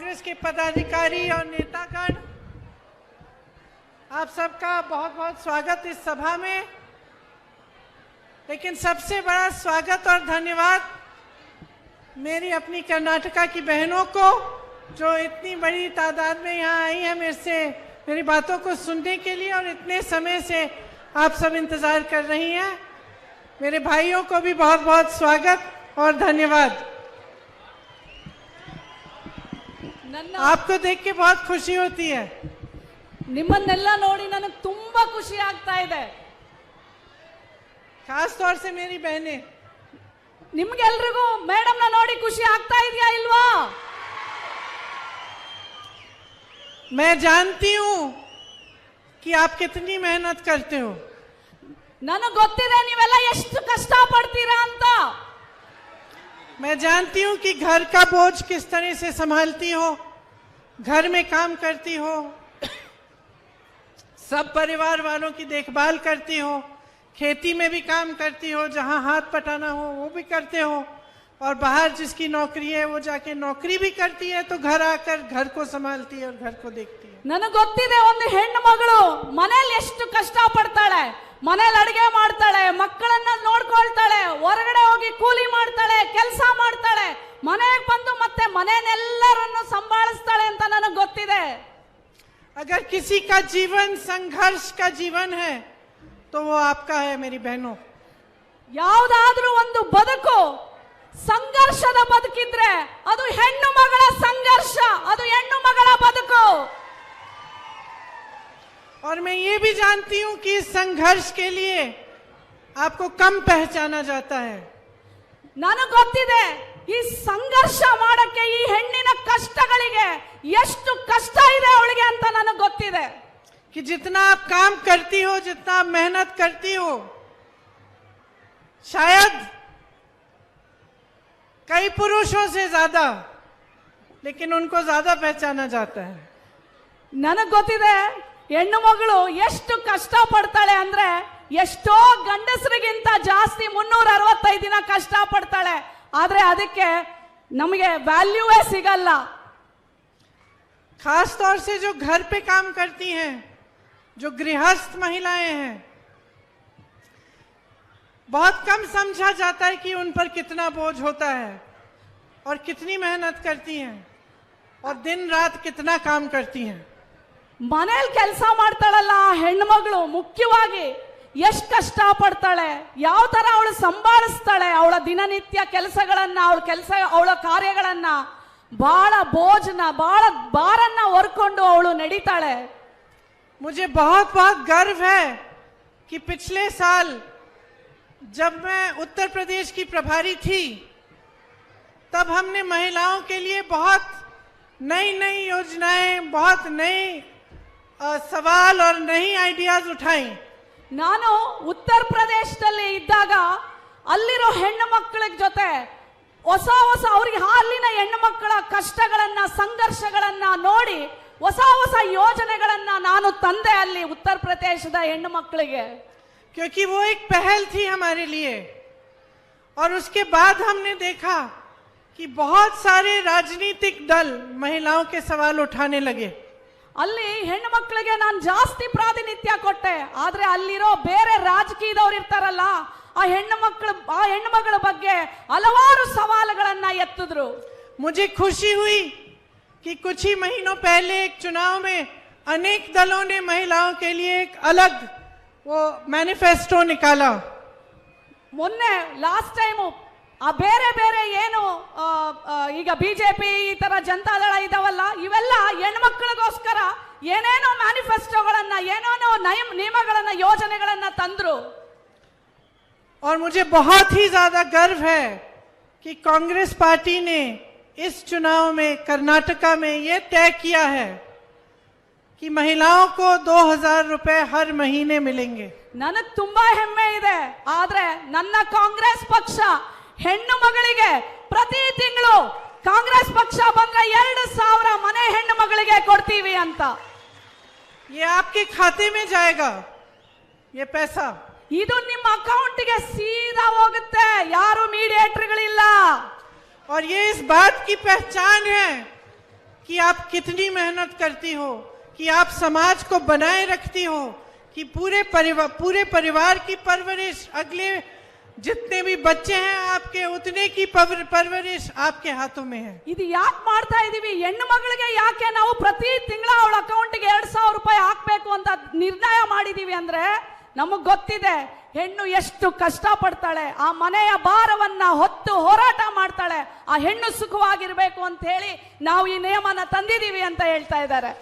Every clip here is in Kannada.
कांग्रेस के पदाधिकारी और नेतागण, आप सबका बहुत बहुत स्वागत इस सभा में। लेकिन सबसे बड़ा स्वागत और धन्यवाद मेरी अपनी कर्नाटका की बहनों को, जो इतनी बड़ी तादाद में यहाँ आई हैं मेरी बातों को सुनने के लिए, और इतने समय से आप सब इंतजार कर रही हैं। मेरे भाइयों को भी बहुत बहुत स्वागत और धन्यवाद। आपको देख के बहुत खुशी होती है। ನಿಮ್ಮನ್ನೆಲ್ಲ ನೋಡಿ ನನಗೆ ತುಂಬಾ ಖುಷಿ ಆಗ್ತಾ ಇದೆ। खास तौर से मेरी बहनें, ನಿಮ್ಗೆಲ್ರಿಗೂ ಮೇಡಮ್ ನ ನೋಡಿ ಖುಷಿ ಆಗ್ತಾ ಇದೆಯಾ ಇಲ್ವಾ? मैं जानती हूँ कि आप कितनी मेहनत करते हो। ನನಗೆ ಗೊತ್ತಿದೆ ನೀವೆಲ್ಲ ಎಷ್ಟು ಕಷ್ಟ ಪಡ್ತೀರಾ ಅಂತ। मैं जानती हूँ कि घर का बोझ किस तरह से संभालती हो, घर में काम करती हो, सब परिवार वालों की देखभाल करती हो, खेती में भी काम करती हो, जहाँ हाथ पटाना हो वो भी करते हो, और बाहर जिसकी नौकरी है वो जाके नौकरी भी करती है, तो घर आकर घर को संभालती है और घर को देखती है। ನನಗೆ ಗೊತ್ತಿದೆ ಒಂದು ಹೆಣ್ಣು ಮಗಳು ಮನೆಯಲ್ಲಿ ಎಷ್ಟು ಕಷ್ಟ ಪಡ್ತಾಳೆ, ಮನೆಯಲ್ಲಿ ಅಡಿಗೆ ಮಾಡ್ತಾಳೆ, ಮಕ್ಕಳನ್ನ ನೋಡ್ಕೊಳ್ತಾಳೆ, ಹೊರಗಡೆ ಹೋಗಿ ಕೂಲಿ ಮಾಡ್ತಾಳೆ, ಕೆಲಸ ಮಾಡ್ತಾಳೆ, ಮನೆಗೆ ಬಂದು ಮತ್ತೆ ಮನೆಯನ್ನೆಲ್ಲರನ್ನು ಸಂಭಾಳಿಸ್ತಾಳೆ ಅಂತ ನನಗೆ ಗೊತ್ತಿದೆ। अगर किसी का जीवन संघर्ष का जीवन है तो वो आपका है मेरी बहनों। ಯಾವುದಾದ್ರೂ ಒಂದು ಬದುಕು ಸಂಘರ್ಷದ ಬದುಕಿದ್ರೆ ಅದು ಹೆಣ್ಣು ಮಗಳ ಸಂಘರ್ಷ, ಅದು ಹೆಣ್ಣು ಮಗಳ ಬದುಕು। और मैं ये भी जानती हूँ कि इस संघर्ष के लिए आपको कम पहचाना जाता है। ನನಗೆ ಗೊತ್ತಿದೆ ಈ ಸಂಘರ್ಷ ಮಾಡಕ್ಕೆ, ಈ ಹೆಣ್ಣಿನ ಕಷ್ಟಗಳಿಗೆ ಎಷ್ಟು ಕಷ್ಟ ಇದೆ ಅವಳಿಗೆ ಅಂತ ನನಗೆ ಗೊತ್ತಿದೆ। कि जितना आप काम करती हो, जितना आप मेहनत करती हो, शायद कई पुरुषों से ज्यादा, लेकिन उनको ज्यादा पहचाना जाता है। ನನಗೆ ಗೊತ್ತಿದೆ ಹೆಣ್ಣು ಮಗಳು ಎಷ್ಟು ಕಷ್ಟ ಪಡ್ತಾಳೆ ಅಂದ್ರೆ ಎಷ್ಟೋ ಗಂಡಸರಿಗಿಂತ ಜಾಸ್ತಿ 365 ದಿನ ಕಷ್ಟ ಪಡ್ತಾಳೆ, ಆದ್ರೆ ಅದಕ್ಕೆ ನಮಗೆ ವ್ಯಾಲ್ಯೂವೇ ಸಿಗಲ್ಲ। खास तौर से जो घर पे काम करती हैं, जो गृहस्थ महिलाएं हैं, बहुत कम समझा जाता है कि उन पर कितना बोझ होता है और कितनी मेहनत करती हैं और दिन रात कितना काम करती हैं। ಮನೆಯಲ್ಲಿ ಕೆಲಸ ಮಾಡ್ತಾಳಲ್ಲ ಆ ಹೆಣ್ಣು ಮಗಳು ಮುಖ್ಯವಾಗಿ ಎಷ್ಟು ಕಷ್ಟ ಪಡ್ತಾಳೆ, ಯಾವ ತರ ಅವಳು ಸಂಭಾಳಿಸ್ತಾಳೆ ಅವಳ ದಿನನಿತ್ಯ ಕೆಲಸಗಳನ್ನ, ಅವಳ ಕಾರ್ಯಗಳನ್ನ, ಬಹಳ ಬೋझನ ಬಹಳ ಭಾರನ್ನ ಹೊರ್ಕೊಂಡು ಅವಳು ನಡೀತಾಳೆ। मुझे बहुत बहुत गर्व है कि पिछले साल जब मैं उत्तर प्रदेश की प्रभारी थी, तब हमने महिलाओं के लिए बहुत नई नई योजनाएं, बहुत नए सवाल और नई आइडियाज उठाई। ನಾನು ಉತ್ತರ ಪ್ರದೇಶದಲ್ಲಿ ಇದ್ದಾಗ ಅಲ್ಲಿರೋ ಹೆಣ್ಣು ಮಕ್ಕಳ ಜೊತೆ ಹೊಸ ಹೊಸ ಅವರಿಗೆ ಅಲ್ಲಿನ ಹೆಣ್ಣು ಮಕ್ಕಳ ಕಷ್ಟಗಳನ್ನ, ಸಂಘರ್ಷಗಳನ್ನ ನೋಡಿ ಹೊಸ ಹೊಸ ಯೋಜನೆಗಳನ್ನ ನಾನು ತಂದೆ ಅಲ್ಲಿ ಉತ್ತರ ಪ್ರದೇಶದ ಹೆಣ್ಣು ಮಕ್ಕಳಿಗೆ। क्योंकि वो एक पहल थी हमारे लिए, और उसके बाद हमने देखा कि बहुत सारे राजनीतिक दल महिलाओं के सवाल उठाने लगे। ಅಲ್ಲಿ ಹೆಣ್ಣು ಮಕ್ಕಳಿಗೆ ನಾನು ಜಾಸ್ತಿ ಪ್ರಾತಿನಿಧ್ಯ ಕೊಟ್ಟೆ, ಆದ್ರೆ ಅಲ್ಲಿರೋ ಬೇರೆ ರಾಜಕೀಯದವ್ರು ಇರ್ತಾರಲ್ಲ ಆ ಹೆಣ್ಣು ಮಗಳ ಬಗ್ಗೆ ಹಲವಾರು ಸವಾಲುಗಳನ್ನ ಎತ್ತಿದ್ರು। मुझे खुशी हुई कि कुछ ही महीनों पहले एक चुनाव में अनेक दलों ने महिलाओं के लिए एक अलग वो मैनिफेस्टो निकाला। ಮೊನ್ನೆ ಲಾಸ್ಟ್ ಟೈಮು ಆ ಬೇರೆ ಬೇರೆ ಏನು ಈಗ ಬಿಜೆಪಿ ಈ ತರ ಜನತಾದಳ ಇದಾವಲ್ಲ, ಇವೆಲ್ಲ ಹೆಣ್ಮಕ್ಳಿಗೋಸ್ಕರ ಏನೇನೋ ಮ್ಯಾನಿಫೆಸ್ಟೋಗಳನ್ನ, ಏನೇನೋ ನಿಯಮಗಳನ್ನ, ಯೋಜನೆಗಳನ್ನ ತಂದ್ರು। और मुझे बहुत ही ज्यादा गर्व है कि कांग्रेस पार्टी ने इस चुनाव में कर्नाटका में ये तय किया है कि महिलाओं को 2000 रुपए हर महीने मिलेंगे। ನನಗೆ ತುಂಬಾ ಹೆಮ್ಮೆ ಇದೆ, ಆದ್ರೆ ನನ್ನ ಕಾಂಗ್ರೆಸ್ ಪಕ್ಷ ಹೆಣ್ಣು ಮಗಳಿಗೆ ಪ್ರತಿ ತಿಂಗಳು ಕಾಂಗ್ರೆಸ್ ಪಕ್ಷ ಬಂದ್ರೆ 2000 ಮನೆ ಹೆಣ್ಣು ಮಗಳಿಗೆ ಕೊಡ್ತೀವಿ ಅಂತ। ये आपके खाते में जाएगा ये पैसा, ಇದು ನಿಮ್ಮ ಅಕೌಂಟ್ಗೆ ಸೀದಾ ಹೋಗುತ್ತೆ, ಯಾರು ಮೀಡಿಯೇಟರ್ಗಳಿಲ್ಲ। और ये इस बात की पहचान है कि आप कितनी मेहनत करती हो, कि आप समाज को बनाए रखती हो, कि पूरे परिवार की परवरिश, अगले जितने भी बच्चे हैं आपके उतने की परवरिश आपके हाथों में है। ಇದು ಯಾಕೆ ಮಾಡ್ತಾ ಇದೀವಿ? ಹೆಣ್ಣು ಮಗಳಿಗೆ ಯಾಕೆ ನಾವು ಪ್ರತಿ ತಿಂಗಳ ಅವಳ ಅಕೌಂಟ್ಗೆ 2,000 ರೂಪಾಯಿ ಹಾಕ್ಬೇಕು ಅಂತ ನಿರ್ಣಯ ಮಾಡಿದೀವಿ ಅಂದ್ರೆ, ನಮಗ್ ಗೊತ್ತಿದೆ ಹೆಣ್ಣು ಎಷ್ಟು ಕಷ್ಟ ಪಡ್ತಾಳೆ, ಆ ಮನೆಯ ಭಾರವನ್ನ ಹೊತ್ತು ಹೋರಾಟ ಮಾಡ್ತಾಳೆ, ಆ ಹೆಣ್ಣು ಸುಖವಾಗಿರ್ಬೇಕು ಅಂತ ಹೇಳಿ ನಾವು ಈ ನಿಯಮನ ತಂದಿದೀವಿ ಅಂತ ಹೇಳ್ತಾ ಇದ್ದಾರೆ।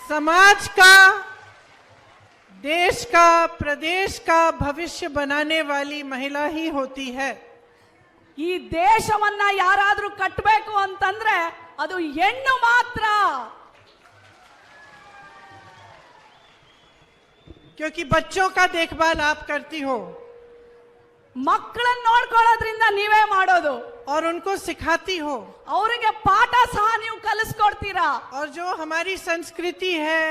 समाज का, देश का, प्रदेश का भविष्य बनाने वाली महिला ही होती है। ಈ ದೇಶವನ್ನ ಯಾರಾದ್ರೂ ಕಟ್ಟಬೇಕು ಅಂತಂದ್ರೆ ಅದು ಹೆಣ್ಣು ಮಾತ್ರ। क्योंकि बच्चों का देखभाल आप करती हो, ಮಕ್ಕಳನ್ನ ನೋಡ್ಕೊಳ್ಳೋದ್ರಿಂದ ನೀವೇ ಮಾಡೋದು, और उनको सिखाती हो, ಅವರಿಗೆ ಪಾಠ ಸಹ ನೀವು ಕಲಿಸ್ಕೊಡ್ತೀರಾ। और जो हमारी संस्कृति है,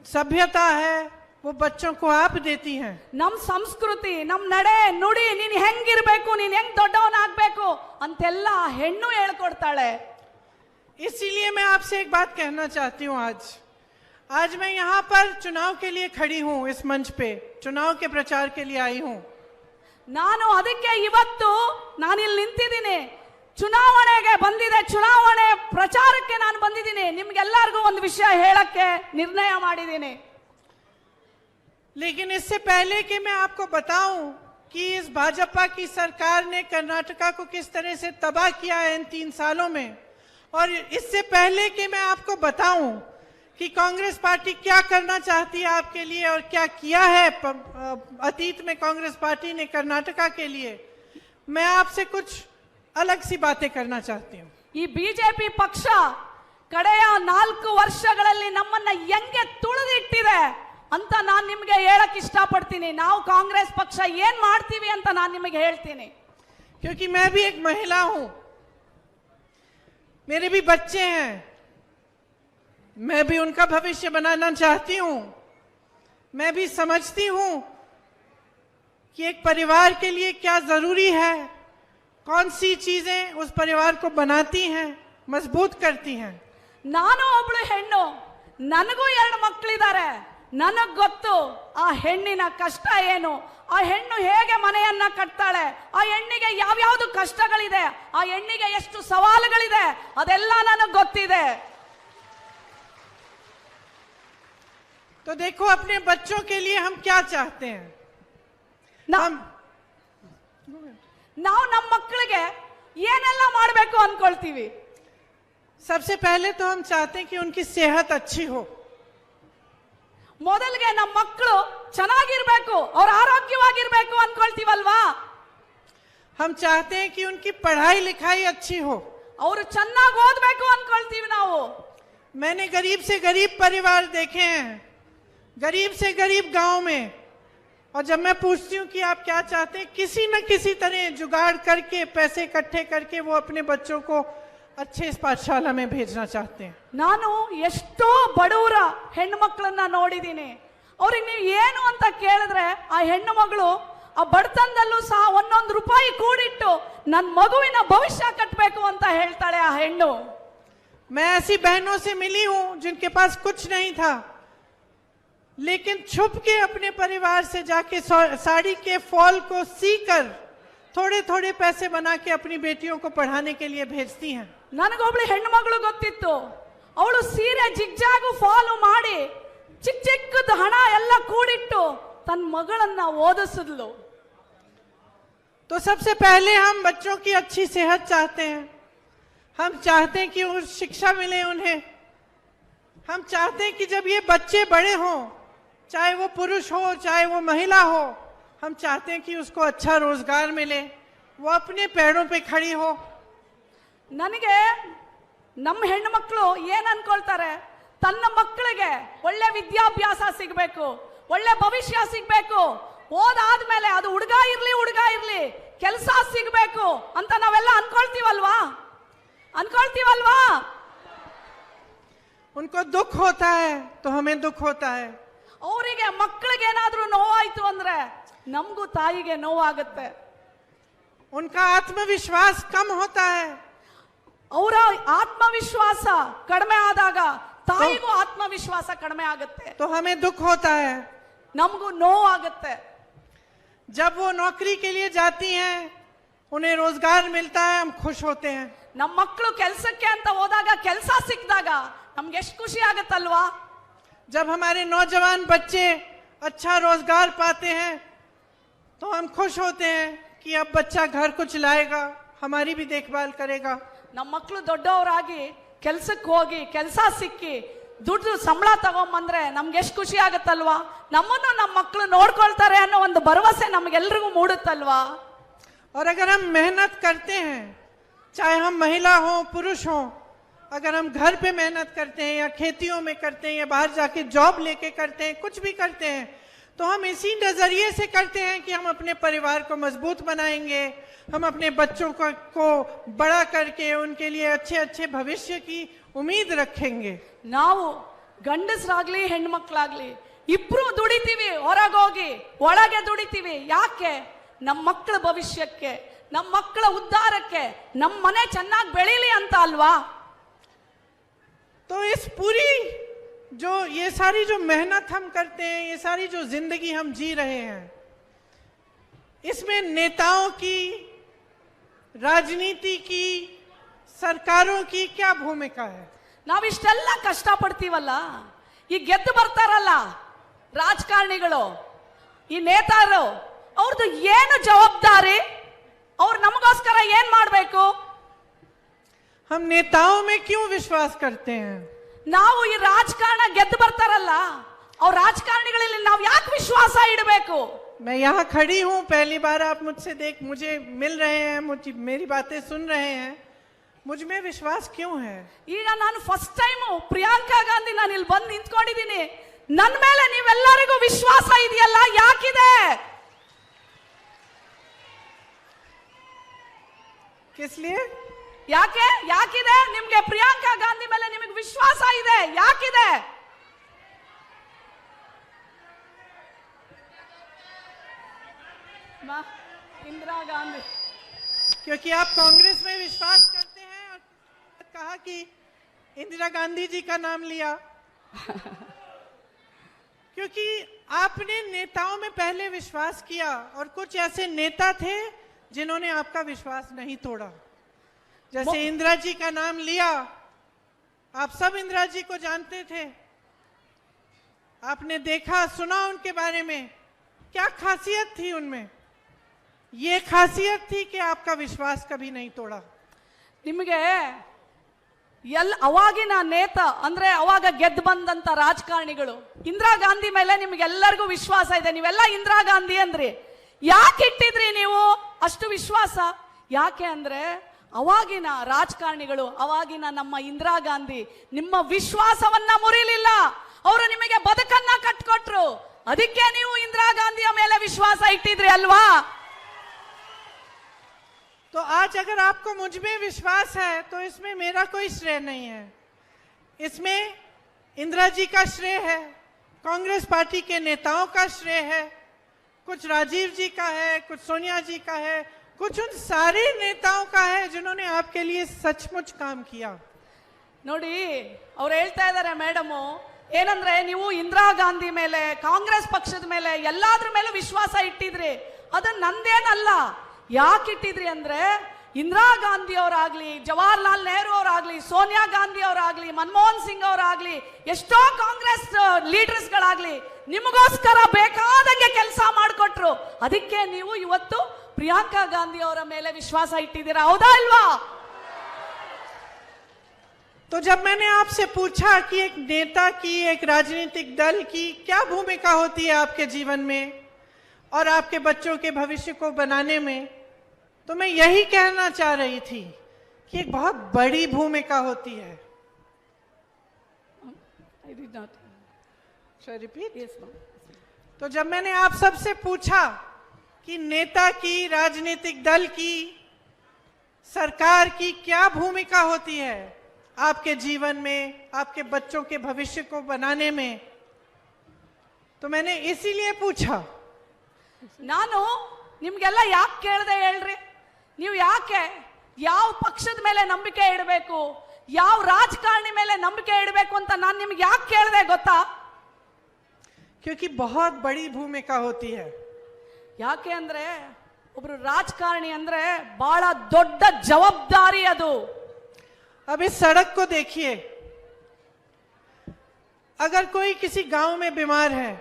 सभ्यता है, वो बच्चों को आप देती हैं। ನಮ್ ಸಂಸ್ಕೃತಿ, ನಮ್ ನಡೆ ನುಡಿ, ನೀನ್ ಹೆಂಗಿರ್ಬೇಕು, ನೀನ್ ಹೆಂಗ್ ದೊಡ್ಡವನಾಗ್ಬೇಕು ಅಂತೆಲ್ಲ ಹೆಣ್ಣು ಹೇಳ್ಕೊಡ್ತಾಳೆ। इसीलिए मैं आपसे एक बात कहना चाहती हूँ। आज मैं यहाँ पर चुनाव के लिए खड़ी हूँ, इस मंच पे चुनाव के प्रचार के लिए आई हूँ। ನಾನು ಅದಕ್ಕೆ ಇವತ್ತು ನಾನಿಲ್ಲಿ ನಿಂತಿದ್ದೀನಿ, ಚುನಾವಣೆಗೆ ಬಂದಿದೆ, ಚುನಾವಣೆ ಪ್ರಚಾರಕ್ಕೆ ನಾನು ಬಂದಿದ್ದೀನಿ, ನಿಮ್ಗೆಲ್ಲರಿಗೂ ಒಂದು ವಿಷಯ ಹೇಳಕ್ಕೆ ನಿರ್ಣಯ ಮಾಡಿದ್ದೀನಿ। लेकिन इससे पहले कि मैं आपको बताऊं कि इस भाजपा की सरकार ने कर्नाटका को किस तरह से तबाह किया है इन 3 सालों में, और इससे पहले कि मैं आपको बताऊं कि कांग्रेस पार्टी क्या करना चाहती है आपके लिए और क्या किया है अतीत में कांग्रेस पार्टी ने कर्नाटका के लिए, मैं आपसे कुछ अलग सी बातें करना चाहती हूँ। ಈ ಬಿಜೆಪಿ ಪಕ್ಷ ಕಡೆಯ 4 ವರ್ಷಗಳಲ್ಲಿ ನಮ್ಮನ್ನ ಹೆಂಗೆ ತುಳಿದಿಟ್ಟಿದೆ ಅಂತ ನಾನು ನಿಮಗೆ ಹೇಳಕ್ ಇಷ್ಟಪಡ್ತೀನಿ। ನಾವು ಕಾಂಗ್ರೆಸ್ ಪಕ್ಷ ಏನ್ ಮಾಡ್ತೀವಿ ಅಂತ ನಾನು ನಿಮಗೆ ಹೇಳ್ತೀನಿ। क्योंकि मैं भी एक महिला हूं, मेरे भी बच्चे हैं, मैं भी उनका भविष्य बनाना चाहती हूं। मैं भी समझती हूं कि एक परिवार के लिए क्या जरूरी है, कौन सी चीजें उस परिवार को बनाती हैं, मजबूत करती हैं। ನಾನು ಒಬ್ಳು ಹೆಣ್ಣು, ನನಗೂ 2 ಮಕ್ಕಳಿದ್ದಾರೆ, ನನಗ್ ಗೊತ್ತು ಆ ಹೆಣ್ಣಿನ ಕಷ್ಟ ಏನು, ಆ ಹೆಣ್ಣು ಹೇಗೆ ಮನೆಯನ್ನ ಕಟ್ತಾಳೆ, ಆ ಹೆಣ್ಣಿಗೆ ಯಾವ್ಯಾವ್ದು ಕಷ್ಟಗಳಿದೆ, ಆ ಹೆಣ್ಣಿಗೆ ಎಷ್ಟು ಸವಾಲುಗಳಿದೆ, ಅದೆಲ್ಲ ನನಗ್ ಗೊತ್ತಿದೆ। तो देखो अपने बच्चों के लिए हम क्या चाहते हैं। ನಾವು ನಮ್ಮ ಮಕ್ಕಳಿಗೆ ಏನೆಲ್ಲ ಮಾಡಬೇಕು ಅನ್ಕೊಳ್ತೀವಿ। सबसे पहले तो हम चाहते हैं कि उनकी सेहत अच्छी हो। ಮೊದಲಿಗೆ ನಮ್ಮ ಮಕ್ಕಳು ಚೆನ್ನಾಗಿರ್ಬೇಕು, ಅವ್ರ ಆರೋಗ್ಯವಾಗಿರ್ಬೇಕು ಅನ್ಕೊಳ್ತೀವಲ್ವಾ। हम चाहते हैं कि उनकी पढ़ाई लिखाई अच्छी हो, ಅವರು ಚೆನ್ನಾಗಿ ಓದಬೇಕು ಅನ್ಕೊಳ್ತೀವಿ ನಾವು। मैंने गरीब से गरीब परिवार देखे हैं, गरीब से गरीब गांव में, और जब मैं पूछती हूँ कि आप क्या चाहते हैं, किसी न किसी तरह जुगाड़ करके पैसे इकट्ठे करके वो अपने बच्चों को अच्छे इस पाठशाला में भेजना चाहते हैं। ನಾನು ಎಷ್ಟೋ ಬಡವರ ಹೆಣ್ಣು ಮಕ್ಕಳನ್ನ ನೋಡಿದ್ದೀನಿ, ಅವ್ರಿಗೆ ನೀವು ಏನು ಅಂತ ಕೇಳಿದ್ರೆ ಆ ಹೆಣ್ಣು ಮಗಳು ಆ ಬಡತನದಲ್ಲೂ ಸಹ 1 ರೂಪಾಯಿ ಕೂಡಿಟ್ಟು ನನ್ನ ಮಗುವಿನ ಭವಿಷ್ಯ ಕಟ್ಟಬೇಕು ಅಂತ ಹೇಳ್ತಾಳೆ ಆ ಹೆಣ್ಣು। मैं ऐसी बहनों से मिली हूं जिनके पास कुछ नहीं था, लेकिन छुप के अपने परिवार से जाके साड़ी के फॉल को सीकर थोड़े थोड़े पैसे बना के अपनी बेटियों को पढ़ाने के लिए भेजती हैं। ನನಗೊಬ್ಳು ಹೆಣ್ಣು ಮಗಳು ಗೊತ್ತಿತ್ತು, ಅವಳು ಸೀರೆ ಜಿಗ್ಜಾಗು ಫಾಲು ಮಾಡಿ ಚಿಕ್ಕ ಚಿಕ್ಕದ ಹಣ ಎಲ್ಲ ಕೂಡಿಟ್ಟು ತನ್ನ ಮಗಳನ್ನ ಓದಿಸಿದ್ಲು। तो सबसे पहले हम बच्चों की अच्छी सेहत चाहते हैं, हम चाहते हैं कि उस शिक्षा मिले उन्हें, हम चाहते हैं कि जब ये बच्चे बड़े हों, चाहे वो पुरुष हो चाहे वो महिला हो, हम चाहते हैं कि उसको अच्छा रोजगार मिले, वो अपने पैरों पे खड़ी हो। ನನಗೆ ನಮ್ಮ ಹೆಣ್ಣು ಮಕ್ಕಳು ಏನ್ ಅನ್ಕೊಳ್ತಾರೆ, ತನ್ನ ಮಕ್ಕಳಿಗೆ ಒಳ್ಳೆ ವಿದ್ಯಾಭ್ಯಾಸ ಸಿಗಬೇಕು, ಒಳ್ಳೆ ಭವಿಷ್ಯ ಸಿಗಬೇಕು, ಓದಾದ್ಮೇಲೆ ಅದು ಹುಡುಗ ಇರ್ಲಿ ಕೆಲಸ ಸಿಗಬೇಕು ಅಂತ ನಾವೆಲ್ಲ ಅನ್ಕೊಳ್ತೀವಲ್ವಾ। उनको दुख होता है तो हमें दुख होता है। ಅವರಿಗೆ ಮಕ್ಕಳಿಗೆ ಏನಾದ್ರೂ ನೋವಾಯ್ತು ಅಂದ್ರೆ ನಮಗೂ ತಾಯಿಗೆ ನೋವಾಗುತ್ತೆ। उनका आत्मविश्वास कम होता है, ಅವರ ಆತ್ಮವಿಶ್ವಾಸ ಕಡಿಮೆ ಆದಾಗ ತಾಯಿಗೂ ಆತ್ಮವಿಶ್ವಾಸ ಕಡಿಮೆ ಆಗುತ್ತೆ, तो हमें दुख होता है। ನಮಗೂ ನೋವು ಆಗುತ್ತೆ। जब वो नौकरी के लिए जाती हैं, उन्हें रोजगार मिलता है, हम खुश होते हैं। ನಮ್ಮ ಮಕ್ಕಳು ಕೆಲಸಕ್ಕೆ ಅಂತ ಹೋದಾಗ ಕೆಲಸ ಸಿಕ್ಕಿದಾಗ ನಮ್ಗೆ ಎಷ್ಟು ಖುಷಿ ಆಗುತ್ತಲ್ವಾ? जब हमारे नौजवान बच्चे अच्छा रोजगार पाते हैं तो हम खुश होते हैं कि अब बच्चा घर को चलाएगा, हमारी भी देखभाल करेगा। ನಮ್ಮ ಮಕ್ಕಳು ದೊಡ್ಡವರಾಗಿ ಕೆಲ್ಸಕ್ಕೆ ಹೋಗಿ ಕೆಲಸ ಸಿಕ್ಕಿ ದುಡ್ಡು ಸಂಬಳ ತಗೊಂಬಂದ್ರೆ ನಮ್ಗೆ ಎಷ್ಟು ಖುಷಿ ಆಗುತ್ತಲ್ವಾ? ನಮ್ಮನ್ನು ನಮ್ಮ ಮಕ್ಕಳು ನೋಡ್ಕೊಳ್ತಾರೆ ಅನ್ನೋ ಒಂದು ಭರವಸೆ ನಮ್ಗೆಲ್ರಿಗೂ ಮೂಡುತ್ತಲ್ವಾ? और अगर हम मेहनत करते हैं, चाहे हम महिला हो पुरुष हो, अगर हम घर पे मेहनत करते हैं या खेतियों में करते हैं या बाहर जाके जॉब लेके करते हैं, कुछ भी करते हैं, तो हम इसी नजरिए से करते हैं कि हम अपने परिवार को मजबूत बनाएंगे, हम अपने बच्चों को बड़ा करके उनके लिए अच्छे अच्छे भविष्य की उम्मीद रखेंगे। ನಾವು ಗಂಡಸರಾಗ್ಲಿ ಹೆಣ್ಮಕ್ಳಾಗ್ಲಿ ಇಬ್ರು ದುಡಿತೀವಿ, ಹೊರಗೋಗಿ ಒಳಗೆ ದುಡಿತೀವಿ. ಯಾಕೆ? ನಮ್ಮ ಮಕ್ಕಳ ಭವಿಷ್ಯಕ್ಕೆ, ನಮ್ಮ ಮಕ್ಕಳ ಉದ್ಧಾರಕ್ಕೆ, ನಮ್ಮ ಮನೆ ಚೆನ್ನಾಗಿ ಬೆಳೀಲಿ ಅಂತ ಅಲ್ವಾ? तो इस पूरी जो ये सारी जो मेहनत हम करते हैं, ये सारी जो जिंदगी हम जी रहे हैं, इसमें नेताओं की, राजनीति की, सरकारों की क्या भूमिका है? ನಾವಿಷ್ಟೆಲ್ಲ ಕಷ್ಟ ಪಡ್ತೀವಲ್ಲ, ಈ ಗೆದ್ದು ಬರ್ತಾರಲ್ಲ ರಾಜಕಾರಣಿಗಳು, ಈ ನೇತಾರು, ಅವ್ರದ್ದು ಏನು ಜವಾಬ್ದಾರಿ? ಅವ್ರು ನಮಗೋಸ್ಕರ ಏನ್ ಮಾಡ್ಬೇಕು? हम नेताओं में क्यों विश्वास करते हैं? ನಾವು ಈ ರಾಜಕಾರಣ ಗೆದ್ದು ಬರ್ತಾರಲ್ಲ ಅವ್ರ ರಾಜಕಾರಣಿಗಳಲ್ಲಿ ನಾವು ಯಾಕೆ ವಿಶ್ವಾಸ ಇಡಬೇಕು? मैं यहाँ खड़ी हूँ, पहली बार आप मुझे मिल रहे हैं, मेरी बातें सुन रहे हैं, मुझ में विश्वास क्यों है? ಈಗ ನಾನು ಫಸ್ಟ್ ಟೈಮ್ ಪ್ರಿಯಾಂಕಾ ಗಾಂಧಿ ನಾನು ಇಲ್ಲಿ ಬಂದು ನಿಂತ್ಕೊಂಡಿದ್ದೀನಿ, ನನ್ನ ಮೇಲೆ ನೀವೆಲ್ಲರಿಗೂ ವಿಶ್ವಾಸ ಇದೆಯಲ್ಲ, ಯಾಕಿದೆ? किस लिए? ಯಾಕಿದೆ ನಿಮ್ಗೆ? ಪ್ರಿಯಾಂಕಾ ಗಾಂಧಿ ಮೇಲೆ ನಿಮಗೆ ವಿಶ್ವಾಸ ಇದೆ, ಯಾಕಿದೆ? इंदिरा गांधी, क्योंकि आप कांग्रेस में विश्वास करते हैं और कहा कि इंदिरा गांधी जी का नाम लिया। क्योंकि आपने नेताओं में पहले विश्वास किया और कुछ ऐसे नेता थे जिन्होंने आपका विश्वास नहीं तोड़ा। जैसे इंदिरा जी का नाम लिया, आप सब इंदिरा जी को जानते थे, आपने देखा सुना उनके बारे में, क्या खासियत थी उनमें? ये खासियत थी कि आपका विश्वास कभी नहीं तोड़ा। ನಿಮಗೆ ಅವಾಗಿನ ನೇತ ಅಂದ್ರೆ ಅವಾಗ ಗೆದ್ದು ಬಂದಂತ ರಾಜಕಾರಣಿಗಳು, ಇಂದಿರಾ ಗಾಂಧಿ ಮೇಲೆ ನಿಮ್ಗೆಲ್ಲರಿಗೂ ವಿಶ್ವಾಸ ಇದೆ, ನೀವೆಲ್ಲ ಇಂದಿರಾ ಗಾಂಧಿ ಅಂದ್ರಿ. ಯಾಕೆ ಇಟ್ಟಿದ್ರಿ ನೀವು ಅಷ್ಟು ವಿಶ್ವಾಸ? ಯಾಕೆ ಅಂದ್ರೆ ಅವಾಗಿನ ರಾಜಕಾರಣಿಗಳು, ಅವಾಗಿನ ನಮ್ಮ ಇಂದಿರಾ ಗಾಂಧಿ ನಿಮ್ಮ ವಿಶ್ವಾಸವನ್ನ ಮುರಿಲಿಲ್ಲ, ಅವರು ನಿಮಗೆ ಬದುಕನ್ನ ಕಟ್ಕೊಟ್ರು. ಅದಕ್ಕೆ ನೀವು ಇಂದಿರಾ ಗಾಂಧಿಯ ಮೇಲೆ ವಿಶ್ವಾಸ ಇಟ್ಟಿದ್ರಿ ಅಲ್ವಾ? तो आज अगर आपको मुझ में विश्वास है तो इसमें मेरा कोई श्रेय नहीं है, इसमें इंदिरा जी का श्रेय है, कांग्रेस पार्टी के नेताओं का श्रेय है, कुछ राजीव जी का है, कुछ सोनिया जी का है, कुछ उन सारे नेताओं का है जिन्होंने आपके लिए सचमुच काम किया। ನೋಡಿ, ಅವ್ರು ಹೇಳ್ತಾ ಇದ್ದಾರೆ ಮೇಡಮ್, ಏನಂದ್ರೆ ನೀವು ಇಂದಿರಾ ಗಾಂಧಿ ಮೇಲೆ, ಕಾಂಗ್ರೆಸ್ ಪಕ್ಷದ ಮೇಲೆ, ಎಲ್ಲಾದ್ರ ಮೇಲೆ ವಿಶ್ವಾಸ ಇಟ್ಟಿದ್ರಿ. ಅದು ನಂದೇನಲ್ಲ. ಯಾಕೆ ಇಟ್ಟಿದ್ರಿ ಅಂದ್ರೆ ಇಂದಿರಾ ಗಾಂಧಿ ಅವರಾಗ್ಲಿ, ಜವಾಹರ್ಲಾಲ್ ನೆಹರು ಅವರಾಗ್ಲಿ, ಸೋನಿಯಾ ಗಾಂಧಿ ಅವರಾಗ್ಲಿ, ಮನಮೋಹನ್ ಸಿಂಗ್ ಅವರಾಗ್ಲಿ, ಎಷ್ಟೋ ಕಾಂಗ್ರೆಸ್ ಲೀಡರ್ಸ್ ಗಳಾಗ್ಲಿ ನಿಮಗೋಸ್ಕರ ಬೇಕಾದಂಗೆ ಕೆಲಸ ಮಾಡಿಕೊಟ್ರು. ಅದಕ್ಕೆ ನೀವು ಇವತ್ತು ಪ್ರಿಯಾಂಕಾ ಗಾಂಧಿ ಅವರ ಮೇಲೆ ವಿಶ್ವಾಸ ಇಟ್ಟಿದ್ದೀರಾ, ಹೌದಾ ಅಲ್ವಾ? तो जब मैंने आपसे पूछा कि एक नेता की, एक राजनीतिक दल की क्या भूमिका होती है आपके जीवन में और आपके बच्चों के भविष्य को बनाने में, तो मैं यही कहना चाह रही थी कि एक बहुत बड़ी भूमिका होती है। तो जब मैंने आप सबसे पूछा कि नेता की, राजनीतिक दल की, सरकार की क्या भूमिका होती है आपके जीवन में, आपके बच्चों के भविष्य को बनाने में, तो मैंने इसीलिए पूछा। ನಾನು ನಿಮ್ಗೆಲ್ಲ ಯಾಕೆ ಕೇಳ್ದೆ ಹೇಳ್ರಿ? ನೀವು ಯಾಕೆ ಯಾವ ಪಕ್ಷದ ಮೇಲೆ ನಂಬಿಕೆ ಇಡಬೇಕು, ಯಾವ ರಾಜಕಾರಣಿ ಮೇಲೆ ನಂಬಿಕೆ ಇಡಬೇಕು ಅಂತ ನಾನು ನಿಮ್ಗೆ ಯಾಕೆ ಕೇಳಿದೆ ಗೊತ್ತಾ? क्योंकि बहुत बड़ी भूमिका होती है। ಯಾಕೆ ಅಂದ್ರೆ ಒಬ್ರು ರಾಜಕಾರಣಿ ಅಂದ್ರೆ ಬಹಳ ದೊಡ್ಡ ಜವಾಬ್ದಾರಿ ಅದು। अब इस सड़क को देखिए, अगर कोई किसी गांव में बीमार है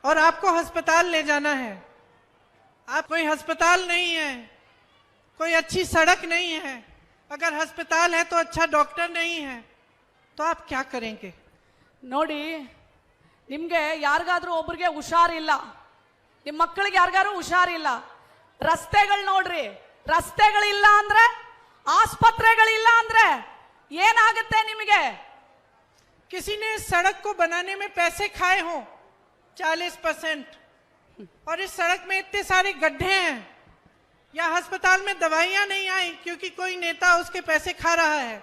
और आपको अस्पताल ले जाना है, आप कोई अस्पताल नहीं है, कोई अच्छी सड़क नहीं है, अगर अस्पताल है तो अच्छा डॉक्टर नहीं है, तो आप क्या करेंगे? ನೋಡಿ, ನಿಮ್ಗೆ ಯಾರಿಗಾದ್ರೂ ಒಬ್ರಿಗೆ ಹುಷಾರಿಲ್ಲ, ನಿಮ್ಮ ಮಕ್ಕಳಿಗೆ ಯಾರಿಗಾರು ಹುಷಾರಿಲ್ಲ, ರಸ್ತೆಗಳು ನೋಡ್ರಿ, ರಸ್ತೆಗಳಿಲ್ಲ ಅಂದ್ರೆ, ಆಸ್ಪತ್ರೆಗಳಿಲ್ಲ ಅಂದ್ರೆ ಏನಾಗುತ್ತೆ ನಿಮಗೆ? किसी ने सड़क को बनाने में पैसे खाए हों 40%, और इस सड़क में इतने सारे गड्ढे हैं, या अस्पताल में दवाइयां नहीं आई क्योंकि कोई नेता उसके पैसे खा रहा है,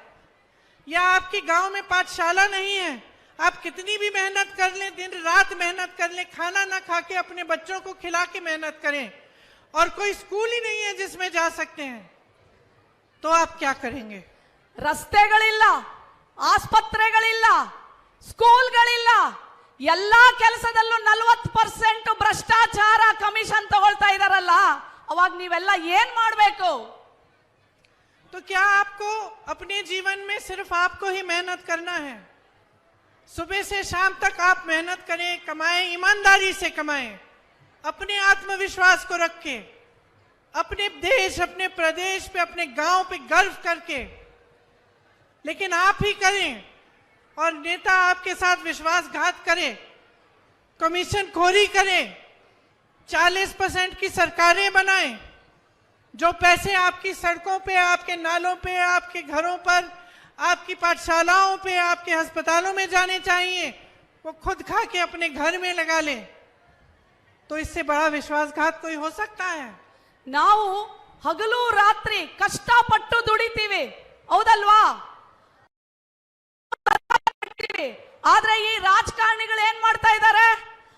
या आपके गांव में पाठशाला नहीं है, आप कितनी भी मेहनत कर लें, दिन रात मेहनत कर लें, खाना ना खा के अपने बच्चों को खिला के मेहनत करें, और कोई स्कूल ही नहीं है जिसमें जा सकते हैं, तो आप क्या करेंगे? ರಸ್ತೆಗಳಿಲ್ಲ, ಆಸ್ಪತ್ರೆಗಳಿಲ್ಲ, ಸ್ಕೂಲ್ಗಳಿಲ್ಲ, ಎಲ್ಲಾ ಕೆಲಸದಲ್ಲೂ 40% ಭ್ರಷ್ಟಾಚಾರ, ಕಮಿಷನ್ ತಗೊಳ್ತಾ ಇದಾರಲ್ಲ, ಅವಾಗ ನೀವೆಲ್ಲ ಏನ್ ಮಾಡ್ಬೇಕು? तो क्या आपको अपने जीवन में सिर्फ आपको ही मेहनत करना है? सुबह से शाम तक आप मेहनत करें, कमाएं, ईमानदारी से कमाएं, अपने आत्मविश्वास को रख के, अपने देश, अपने प्रदेश पे, अपने गांव पे गर्व करके, लेकिन आप ही करें और नेता आपके साथ विश्वासघात करे, कमीशन खोरी करे, 40% की सरकारें बनाएं, जो पैसे आपकी सड़कों पे, आपके नालों पे, आपके घरों पर, आपकी पाठशालाओं पे, आपके अस्पतालों में जाने चाहिए, वो खुद खा के अपने घर में लगा ले, तो इससे बड़ा विश्वासघात कोई हो सकता है? ನಾವು ಹಗಲು ರಾತ್ರಿ ಕಷ್ಟಪಟ್ಟು ದುಡಿತೀವಿ, ಹೌದಲ್ವಾ? ಆದ್ರೆ ಈ ರಾಜಕಾರಣಿಗಳು ಏನ್ ಮಾಡ್ತಾ ಇದ್ದಾರೆ?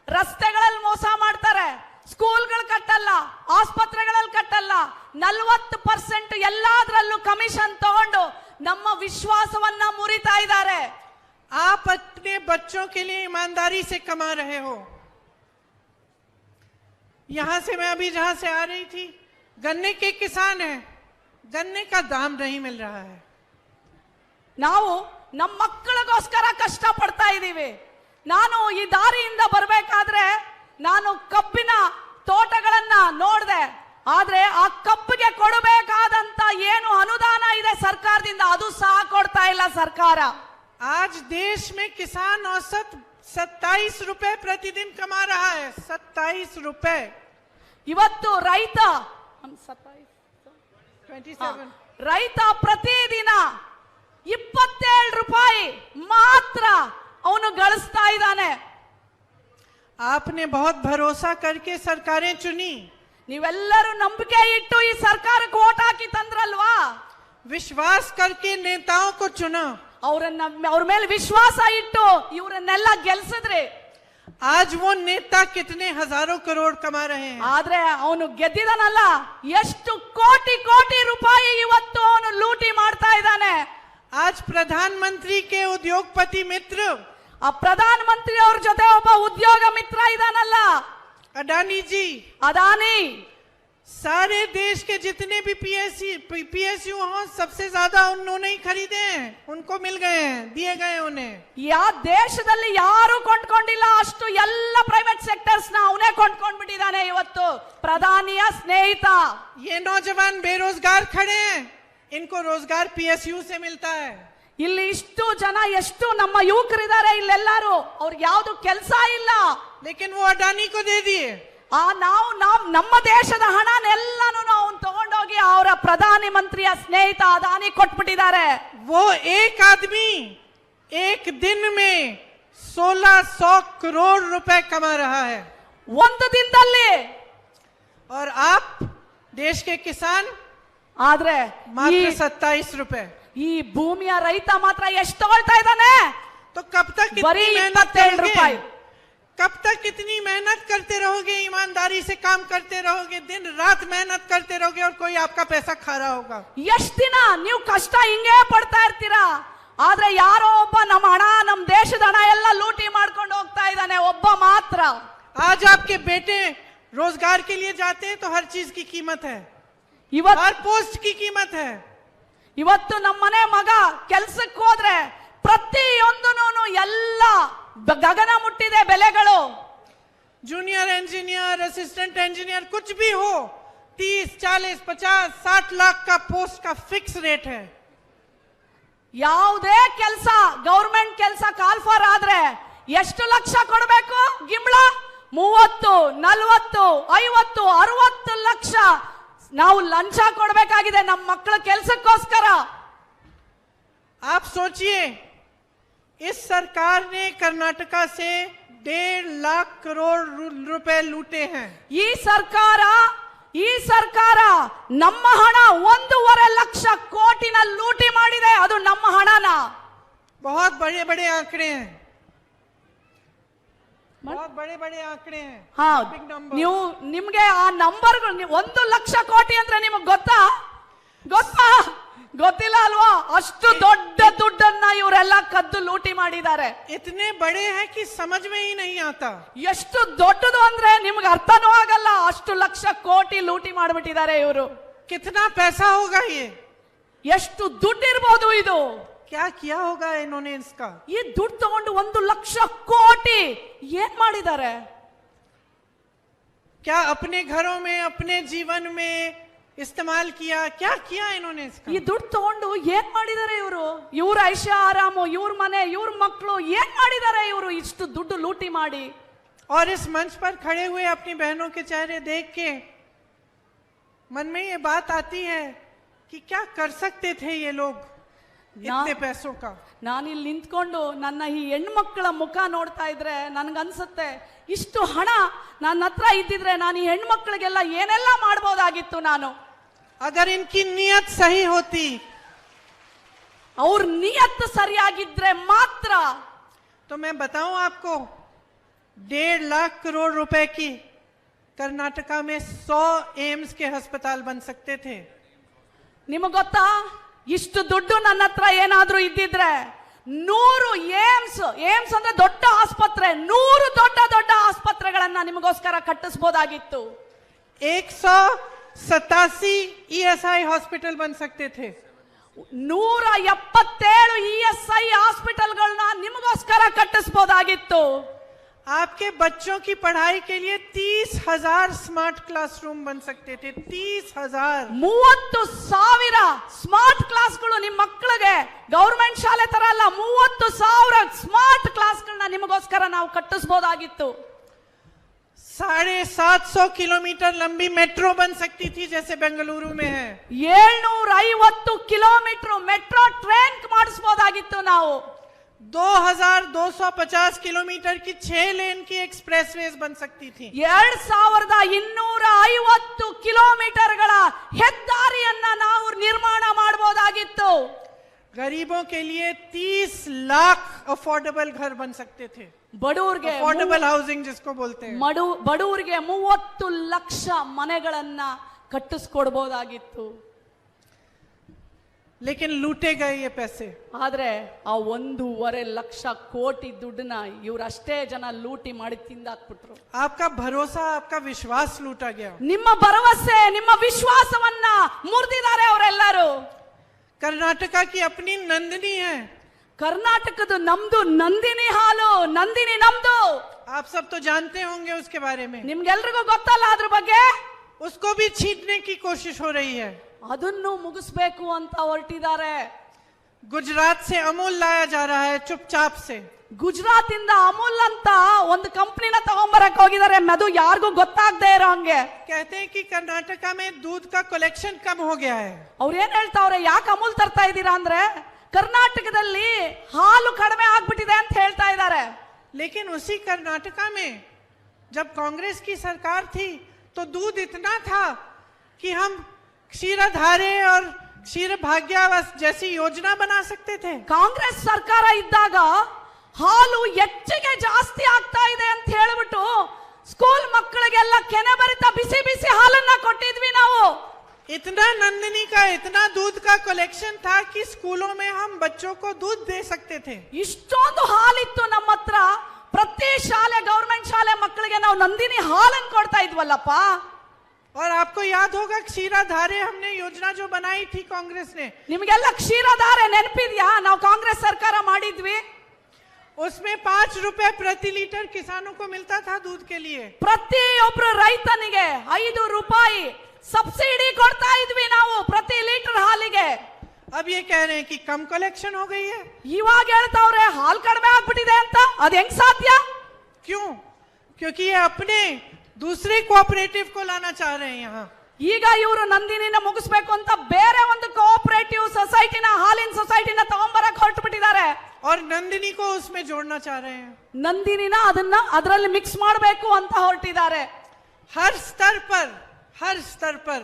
ರಸ್ತೆಗಳಲ್ಲಿ ಮೋಸ ಮಾಡ್ತಾರೆ, ಸ್ಕೂಲ್ಗಳು ಕಟ್ಟಲ್ಲ, ಆಸ್ಪತ್ರೆಗಳಲ್ಲಿ ಕಟ್ಟಲ್ಲ, 40% ಎಲ್ಲಾದ್ರಲ್ಲೂ ಕಮಿಷನ್ ತಗೊಂಡು ನಮ್ಮ ವಿಶ್ವಾಸವನ್ನ ಮುರಿತಾ ಇದ್ದಾರೆ। आप अपने बच्चों के लिए ईमानदारी से कमा रहे हो। यहां से मैं अभी जहां से आ रही थी, गन्ने के किसान हैं, गन्ने का दाम नहीं मिल रहा है। ನಾವು ನಮ್ಮ ಮಕ್ಕಳಿಗೋಸ್ಕರ ಕಷ್ಟ ಪಡ್ತಾ ಇದ್ದೀವಿ। ನಾನು ಈ ದಾರಿಯಿಂದ ಬರಬೇಕಾದ್ರೆ ನಾನು ಕಬ್ಬಿನ ತೋಟಗಳನ್ನ ನೋಡಿದೆ, ಆದ್ರೆ ಆ ಕಬ್ಬಿಗೆ ಕೊಡಬೇಕಾದಂತ ಏನು ಅನುದಾನ ಇದೆ ಸರ್ಕಾರದಿಂದ, ಅದು ಸಹ ಕೊಡ್ತಾ ಇಲ್ಲ ಸರ್ಕಾರ। आज देश में किसान औसत 27 रुपए प्रतिदिन कमा रहा है, 27 रुपए। ಇವತ್ತು ರೈತ 27 ರೈತ ಪ್ರತಿದಿನ 27 ರೂಪಾಯಿ ಮಾತ್ರ ಅವನು ಗಳಿಸ್ತಾ ಇದ್ದಾನೆ। आपने बहुत भरोसा करके सरकारें चुनी, ನೀವೆಲ್ಲರೂ ನಂಬಿಕೆ ಇಟ್ಟು ಈ ಸರ್ಕಾರಕ್ಕೆ ವೋಟ್ ಹಾಕಿ ತಂದ್ರಲ್ವಾ? विश्वास करके नेताओं को चुना, ಅವ್ರ ಮೇಲೆ ವಿಶ್ವಾಸ ಇಟ್ಟು ಇವರನ್ನೆಲ್ಲ ಗೆಲ್ಸಿದ್ರಿ। आज वो नेता कितने हजारों करोड़ कमा रहे हैं। ಆದ್ರೆ ಅವನು ಗೆದ್ದಿದಾನಲ್ಲ, ಎಷ್ಟು ಕೋಟಿ ಕೋಟಿ ರೂಪಾಯಿ ಇವತ್ತು ಅವನು ಲೂಟಿ ಮಾಡ್ತಾ ಇದ್ದಾನೆ। आज प्रधानमंत्री के उद्योगपति मित्र, ಆ ಪ್ರಧಾನ ಮಂತ್ರಿ ಅವ್ರ ಜೊತೆ ಒಬ್ಬ ಉದ್ಯೋಗ ಮಿತ್ರ ಇದಾನಲ್ಲ, अडानी जी, ಅದಾನಿ, सारे देश के जितने भी पीएसयू हों, सबसे ज्यादा उन्होंने ही खरीदे हैं, उनको मिल गए हैं, दिए गए उन्हें। ಯಾ ದೇಶದಲ್ಲಿ ಯಾರು ಕೊಂಡ್ಕೊಂಡಿಲ್ಲ ಅಷ್ಟು ಎಲ್ಲ ಪ್ರೈವೇಟ್ ಸೆಕ್ಟರ್ಸ್ ನ ಅವನೇ ಕೊಂಡ್ಕೊಂಡ್ಬಿಟ್ಟಿದ್ದಾನೆ ಇವತ್ತು ಪ್ರಧಾನಿಯ ಸ್ನೇಹಿತ। ये नौजवान बेरोजगार खड़े हैं, इनको रोजगार पीएसयू से मिलता है। ಇಲ್ಲಿ ಇಷ್ಟು ಜನ, ಎಷ್ಟು ನಮ್ಮ ಯುವಕರಿದ್ದಾರೆ ಇಲ್ಲೆಲ್ಲರೂ, ಅವ್ರಿಗೆ ಯಾವ್ದು ಕೆಲಸ ಇಲ್ಲ, लेकिन वो अडानी को दे दिए। ನಾವು ನಮ್ಮ ದೇಶದ ಹಣನೆಲ್ಲಾನು ನಾವು ತಗೊಂಡೋಗಿ ಅವರ ಪ್ರಧಾನಿ ಮಂತ್ರಿಯ ಸ್ನೇಹಿತ ಅದಾನಿ ಕೊಟ್ಬಿಟ್ಟಿದ್ದಾರೆ। वो एक आदमी एक दिन में 1600 करोड़ रुपए कमा रहा है, ಒಂದು ದಿನದಲ್ಲಿ। और आप देश के किसान ಆದ್ರೆ मात्र 27 रुपए। ಈ ಭೂಮಿಯ ರೈತ ಮಾತ್ರ ಎಷ್ಟು ತಗೊಳ್ತಾ ಇದ್ದಾನೆ? तो कब तक ಬರೀ इतनी मेहनत 27 करेंगे? ರೂಪಾಯಿ। कब तक इतनी मेहनत करते रहोगे, ईमानदारी से काम करते रहोगे, दिन रात मेहनत करते रहोगे और कोई आपका पैसा खा रहा होगा? ಎಷ್ಟ್ ದಿನ ನೀವು ಕಷ್ಟ ಹಿಂಗೇ ಪಡ್ತಾ ಇರ್ತೀರಾ? ಆದ್ರೆ ಯಾರೋ ಒಬ್ಬ ನಮ್ಮ ಹಣ, ನಮ್ಮ ದೇಶದ ಹಣ ಎಲ್ಲ ಲೂಟಿ ಮಾಡ್ಕೊಂಡು ಹೋಗ್ತಾ ಇದ್ದಾನೆ, ಒಬ್ಬ ಮಾತ್ರ. आज आपके बेटे रोजगार के लिए जाते हैं तो हर चीज की कीमत है, हर पोस्ट की कीमत है. ಇವತ್ತು ನಮ್ಮನೆ ಮಗ ಕೆಲ್ಸಕ್ಕೆ ಹೋದ್ರೆ ಪ್ರತಿಯೊಂದೂನು ಎಲ್ಲ ಗಗನ ಮುಟ್ಟಿದೆ ಬೆಲೆಗಳು. जूनियर इंजीनियर, असिस्टेंट इंजीनियर, कुछ भी हो, 30, 40, 50, 60 लाख का पोस्ट का फिक्स रेट है. ಯಾವುದೇ ಕೆಲಸ, ಗೌರ್ಮೆಂಟ್ ಕೆಲಸ ಕಾಲ್ಫಾರ್ ಆದ್ರೆ ಎಷ್ಟು ಲಕ್ಷ ಕೊಡಬೇಕು? ಗಿಂಬಳ 30, 40, 50, 60 ಲಕ್ಷ ನಾವು ಲಂಚ ಕೊಡಬೇಕಾಗಿದೆ ನಮ್ಮ ಮಕ್ಕಳ ಕೆಲಸಕ್ಕೋಸ್ಕರ. आप सोचिए, इस सरकार ने कर्नाटका से 1.5 लाख करोड़ रुपए लूटे हैं. ಈ ಸರ್ಕಾರ ನಮ್ಮ ಹಣ 1.5 ಲಕ್ಷ ಕೋಟಿನ ಲೂಟಿ ಮಾಡಿದೆ. ಅದು ನಮ್ಮ ಹಣನ. बहुत बड़े बड़े आंकड़े हैं, बहुत बड़े बड़े आंकड़े हैं. ಹಾ, Big number. ನೀವು ನಿಮ್ಗೆ ಆ ನಂಬರ್ಗಳು 1 ಲಕ್ಷ ಕೋಟಿ ಅಂದ್ರೆ ನಿಮಗೆ ಗೊತ್ತಾ? ಗೊತ್ತಿಲ್ಲ ಅಲ್ವಾ? ಅಷ್ಟು ದೊಡ್ಡ ದುಡ್ಡನ್ನ ಇವರೆಲ್ಲ ಕದ್ದು ಲೂಟಿ ಮಾಡಿದ್ದಾರೆ. इतने बड़े हैं कि समझ में ही नहीं आता. ಎಷ್ಟು ದೊಡ್ಡದು ಅಂದ್ರೆ ನಿಮ್ಗೆ ಅರ್ಥನೂ ಆಗಲ್ಲ. ಅಷ್ಟು ಲಕ್ಷ ಕೋಟಿ ಲೂಟಿ ಮಾಡಿಬಿಟ್ಟಿದ್ದಾರೆ ಇವರು. कितना पैसा होगा ये? ಎಷ್ಟು ದುಡ್ಡು ಇರಬಹುದು ಇದು? क्या किया होगा इन्होंने इसका? ಈ ದುಡ್ಡು ತಗೊಂಡು 1 ಲಕ್ಷ ಕೋಟಿ ಏನ್ ಮಾಡಿದ್ದಾರೆ? क्या अपने घरों में, अपने जीवन में इस्तेमाल किया? क्या किया इन्होंने इसका? ಈ ದುಡ್ಡು ತಗೊಂಡು ಏನ್ ಮಾಡಿದ್ದಾರೆ ಇವರು? ಇವ್ರ ಐಷಾ ಆರಾಮು, ಇವ್ರ ಮನೆ, ಇವ್ರ ಮಕ್ಕಳು ಏನ್ ಮಾಡಿದ್ದಾರೆ ಇವರು ಇಷ್ಟು ದುಡ್ಡು ಲೂಟಿ ಮಾಡಿ? और इस मंच पर खड़े हुए अपनी बहनों के चेहरे देख के मन में ये बात आती है कि क्या कर सकते थे ये लोग इतने पैसों का. ನಾನಿಲ್ಲಿ ನಿಂತ್ಕೊಂಡು ನನ್ನ ಈ ಹೆಣ್ಮಕ್ಳ ಮುಖ ನೋಡ್ತಾ ಇದ್ರೆ ನನ್ಗನ್ಸುತ್ತೆ, ಇಷ್ಟು ಹಣ ನನ್ನ ಹತ್ರ ಇದ್ದಿದ್ರೆ ನಾನು ಈ ಹೆಣ್ಮಕ್ಳಿಗೆಲ್ಲ ಏನೆಲ್ಲ ಮಾಡ್ಬೋದಾಗಿತ್ತು ನಾನು. अगर इनकी नियत सही होती, ಅವ್ರ ನಿಯತ್ತು ಸರಿಯಾಗಿದ್ರೆ ಮಾತ್ರ. तो मैं बताऊं आपको, 1.5 लाख करोड़ रुपए की कर्नाटका में 100 एम्स के अस्पताल बन सकते थे. ನಿಮಗ್ ಗೊತ್ತಾ, ಇಷ್ಟು ದುಡ್ಡು ನನ್ನ ಹತ್ರ ಏನಾದ್ರೂ ಇದ್ದಿದ್ರೆ 100 ಏಮ್ಸ್ ಅಂದ್ರೆ ದೊಡ್ಡ ಆಸ್ಪತ್ರೆ, 100 ದೊಡ್ಡ ಆಸ್ಪತ್ರೆಗಳನ್ನ ನಿಮಗೋಸ್ಕರ ಕಟ್ಟಿಸಬಹುದಾಗಿತ್ತು. 187 ESI हॉस्पिटल बन सकते थे. 177 ESI ಹಾಸ್ಪಿಟಲ್ಗಳನ್ನ ನಿಮಗೋಸ್ಕರ ಕಟ್ಟಿಸಬಹುದಾಗಿತ್ತು. आपके बच्चों की पढ़ाई के लिए 30,000 स्मार्ट क्लासरूम बन सकते थे. 30,000. 30,000 ಸ್ಮಾರ್ಟ್ ಕ್ಲಾಸ್ಗಳು ನಿಮ್ಮ ಮಕ್ಕಳಿಗೆ, ಗೌರ್ಮೆಂಟ್ ಶಾಲೆ ತರ ಅಲ್ಲ, 30,000 ಸ್ಮಾರ್ಟ್ ಕ್ಲಾಸ್ಗಳನ್ನ ನಿಮಗೋಸ್ಕರ ನಾವು ಕಟ್ಟಿಸಬಹುದಾಗಿತ್ತು. 750 किलोमीटर लंबी मेट्रो बन सकती थी जैसे बेंगलुरु में है. 750 ಕಿಲೋಮೀಟರ್ ಮೆಟ್ರೋ ಟ್ರೈನ್ ಮಾಡಿಸಬಹುದಾಗಿತ್ತು ನಾವು. 2250 किलोमीटर की 6 लेन की एक्सप्रेसवेज बन सकती थी. 2250 ಕಿಲೋಮೀಟರ್ಗಳ ಹೆದ್ದಾರಿಯನ್ನ ನಾವು ನಿರ್ಮಾಣ ಮಾಡಬಹುದಾಗಿತ್ತು. गरीबों के लिए 30 लाख अफोर्डेबल घर बन सकते थे. ಬಡವರಿಗೆ, अफोर्डेबल हाउसिंग जिसको बोलते हैं. ಬಡವರಿಗೆ 30 ಲಕ್ಷ ಮನೆಗಳನ್ನ ಕಟ್ಟಿಸ್ಕೊಡ್ಬೋದಾಗಿತ್ತು. लेकिन लूटे गए ये पैसे. ಆದ್ರೆ ಆ 1.5 ಲಕ್ಷ ಕೋಟಿ ದುಡ್ಡನ್ನ ಇವರಷ್ಟೇ ಜನ ಲೂಟಿ ಮಾಡಿ ತಿಂದಾಕ್ಬಿಟ್ರು. आपका भरोसा, आपका विश्वास लूटा गया. ನಿಮ್ಮ ಭರವಸೆ, ನಿಮ್ಮ ವಿಶ್ವಾಸವನ್ನ ಮುರಿದಿದ್ದಾರೆ ಅವರೆಲ್ಲರೂ. कर्नाटका की अपनी नंदिनी है. ಕರ್ನಾಟಕದ ನಮ್ದು ನಂದಿನಿ ಹಾಲು, ನಂದಿನಿ ನಮ್ದು. आप सब तो जानते होंगे उसके बारे में. ನಿಮ್ಗೆಲ್ರಿಗೂ ಗೊತ್ತಲ್ಲ ಅದ್ರ ಬಗ್ಗೆ. उसको भी छीनने की कोशिश हो रही है. ಅದನ್ನು ಮುಗಿಸ್ಬೇಕು ಅಂತ ಹೊರಟಿದ್ದಾರೆ. गुजरात से अमूल लाया जा रहा है चुपचाप से. ಗುಜರಾತ್ ಇಂದ ಅಮೂಲ್ ಅಂತ ಒಂದು ಕಂಪನಿನ ತಗೊಂಬರಕ್ ಹೋಗಿದ್ದಾರೆ, ಅದು ಯಾರಿಗೂ ಗೊತ್ತಾಗದೆ ಇರೋ ಹಂಗೆ. कहते हैं कि कर्नाटका में दूध का कलेक्शन कम हो गया है. ಅವ್ರು ಏನ್ ಹೇಳ್ತಾವ್ರೆ, ಯಾಕೆ ಅಮೂಲ್ ತರ್ತಾ ಇದ್ದೀರಾ ಅಂದ್ರೆ ಕರ್ನಾಟಕದಲ್ಲಿ ಹಾಲು ಕಡಿಮೆ ಆಗ್ಬಿಟ್ಟಿದೆ ಅಂತ ಹೇಳ್ತಾ ಇದ್ದಾರೆ. लेकिन उसी कर्नाटका में जब कांग्रेस की सरकार थी तो दूध इतना था कि हम क्षीरधारे और क्षीर भाग्य जैसी योजना बना सकते थे. ಕಾಂಗ್ರೆಸ್ ಸರ್ಕಾರ ಇದ್ದಾಗ ಹಾಲು ಹೆಚ್ಚಿಗೆ ಜಾಸ್ತಿ ಆಗ್ತಾ ಇದೆ ಅಂತ ಹೇಳ್ಬಿಟ್ಟು ಸ್ಕೂಲ್ ಮಕ್ಕಳಿಗೆಲ್ಲ ಕೆನೆ ಬರಿತಾ ಬಿಸಿ ಬಿಸಿ ಹಾಲನ್ನ ಕೊಟ್ಟಿದ್ವಿ ನಾವು. इतना नंदिनी का इतना दूध का कलेक्शन था कि स्कूलों में हम बच्चों को दूध दे सकते थे. ಇಷ್ಟೊಂದು ಹಾಲಿತ್ತು ನಮ್ಮ ಹತ್ರ. ಪ್ರತಿ ಶಾಲೆ ಗವರ್ಮೆಂಟ್ ಶಾಲೆ ಮಕ್ಕಳಿಗೆ ನಾವು ನಂದಿನಿ ಹಾಲನ್ನು ಕೊಡ್ತಾ ಇದ್ವಲ್ಲಪ್ಪ. और आपको याद होगा क्षीराधारे हमने योजना जो बनाई थी कांग्रेस ने, ನಿಮಗೆಲ್ಲ ಕ್ಷೀರಧಾರೆ ನೆನಪಿದ್ಯಾ? ನಾವು ಕಾಂಗ್ರೆಸ್ ಸರ್ಕಾರ ಮಾಡಿದ್ವಿ. उसमें 5 रुपए प्रति लीटर किसानों को मिलता था दूध के लिए. ಪ್ರತಿಯೊಬ್ರು ರೈತನಿಗೆ 5 ರೂಪಾಯಿ ಸಬ್ಸಿಡಿ ಕೊಡ್ತಾ ಇದ್ವಿ ನಾವು ಪ್ರತಿ ಲೀಟರ್ ಹಾಲಿಗೆ. अब ये कह रहे हैं कि कम कलेक्शन हो गई है. ಇವಾಗ ಹೇಳ್ತಾವ್ರೆ ಹಾಲ್ ಕಡಿಮೆ ಆಗ್ಬಿಟ್ಟಿದೆ ಅಂತ. ಅದ್ ಹೆಂಗ್ ಸಾಧ್ಯ? क्यों? क्योंकि ये अपने दूसरे कोऑपरेटिव को लाना चाह रहे हैं यहाँ. ಈಗ ಇವರು ನಂದಿನಿನ ಮುಗಿಸ್ಬೇಕು ಅಂತ ಬೇರೆ ಒಂದು ಕೋಆಪರೇಟಿವ್ ಸೊಸೈಟಿನ ಹಾಲಿನ ಸೊಸೈಟಿನ ತಗೊಂಬರಕ್ ಹೊರಟು ಬಿಟ್ಟಿದ್ದಾರೆ. और नंदिनी को उसमें जोड़ना चाह रहे हैं. ನಂದಿನಿನ ಅದನ್ನ ಅದರಲ್ಲಿ ಮಿಕ್ಸ್ ಮಾಡಬೇಕು ಅಂತ ಹೊರಟಿದ್ದಾರೆ. हर स्तर पर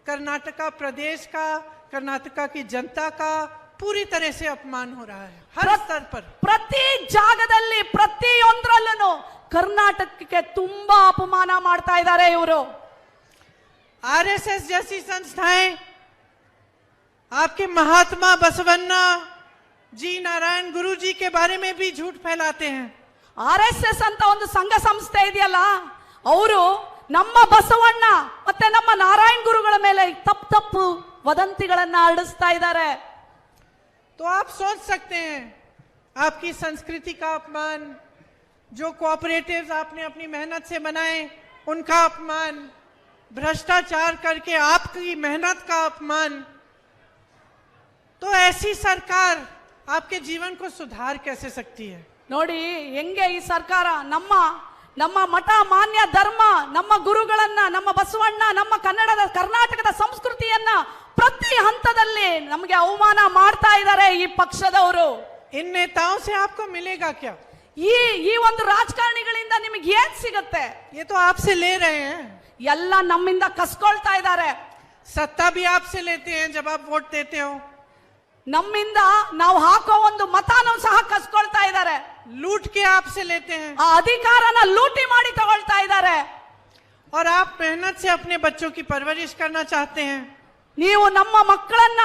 कर्नाटका प्रदेश का, कर्नाटका की जनता का पूरी तरह से अपमान हो रहा है. हर स्तर पर, ಪ್ರತಿ ಜಾಗದಲ್ಲಿ ಪ್ರತಿಯೊಂದರಲ್ಲೂ ಕರ್ನಾಟಕಕ್ಕೆ ತುಂಬಾ ಅಪಮಾನ ಮಾಡ್ತಾ ಇದ್ದಾರೆ ಇವರು. आरएसएस जैसी संस्थाएं आपके महात्मा बसवन्ना जी, नारायण गुरु जी के बारे में भी झूठ फैलाते हैं. RSS ಅಂತ ಒಂದು ಸಂಘ ಸಂಸ್ಥೆ ಇದೆಯಲ್ಲ, ಅವರು ನಮ್ಮ ಬಸವಣ್ಣ ಮತ್ತೆ ನಮ್ಮ ನಾರಾಯಣ ಗುರುಗಳ ಮೇಲೆ ತಪ್ಪು ವದಂತಿಗಳನ್ನ ಹರಡಿಸ್ತಾ ಇದ್ದಾರೆ. तो आप सोच सकते हैं आपकी संस्कृति का अपमान, जो कोऑपरेटिव्स आपने अपनी मेहनत से बनाए उनका अपमान, भ्रष्टाचार करके आपकी मेहनत का अपमान. तो ऐसी सरकार आपके जीवन को सुधार कैसे सकती है? ನೋಡಿ ಹೆಂಗೆ ಈ ಸರ್ಕಾರ ನಮ್ಮ ಮಠ ಮಾನ್ಯ ಧರ್ಮ, ನಮ್ಮ ಗುರುಗಳನ್ನ, ನಮ್ಮ ಬಸವಣ್ಣ, ನಮ್ಮ ಕರ್ನಾಟಕದ ಸಂಸ್ಕೃತಿಯನ್ನ ಪ್ರತಿ ಹಂತದಲ್ಲಿ ನಮಗೆ ಅವಮಾನ ಮಾಡ್ತಾ ಇದ್ದಾರೆ ಈ ಪಕ್ಷದವರು. इन नेताओं से आपको मिलेगा क्या? ಈ ಒಂದು ರಾಜಕಾರಣಿಗಳಿಂದ ನಿಮಗೆ ಏನ್ ಸಿಗುತ್ತೆ? ये तो आपसे ले रहे हैं. ಎಲ್ಲ ನಮ್ಮಿಂದ ಕಸ್ಕೊಳ್ತಾ ಇದ್ದಾರೆ. सत्ता भी आपसे लेते हैं जब आप वोट देते हो. ನಮ್ಮಿಂದ ನಾವು ಹಾಕೋ ಒಂದು ಮತನೂ ಸಹ ಕಸ್ಕೊಳ್ತಾ ಇದ್ದಾರೆ. लूट के आपसे लेते हैं. ಆ ಅಧಿಕಾರನ ಲೂಟಿ ಮಾಡಿ ತಗೊಳ್ತಾ ಇದ್ದಾರೆ. और आप मेहनत से अपने बच्चों की परवरिश करना चाहते हैं. ನೀವು ನಮ್ಮ ಮಕ್ಕಳನ್ನ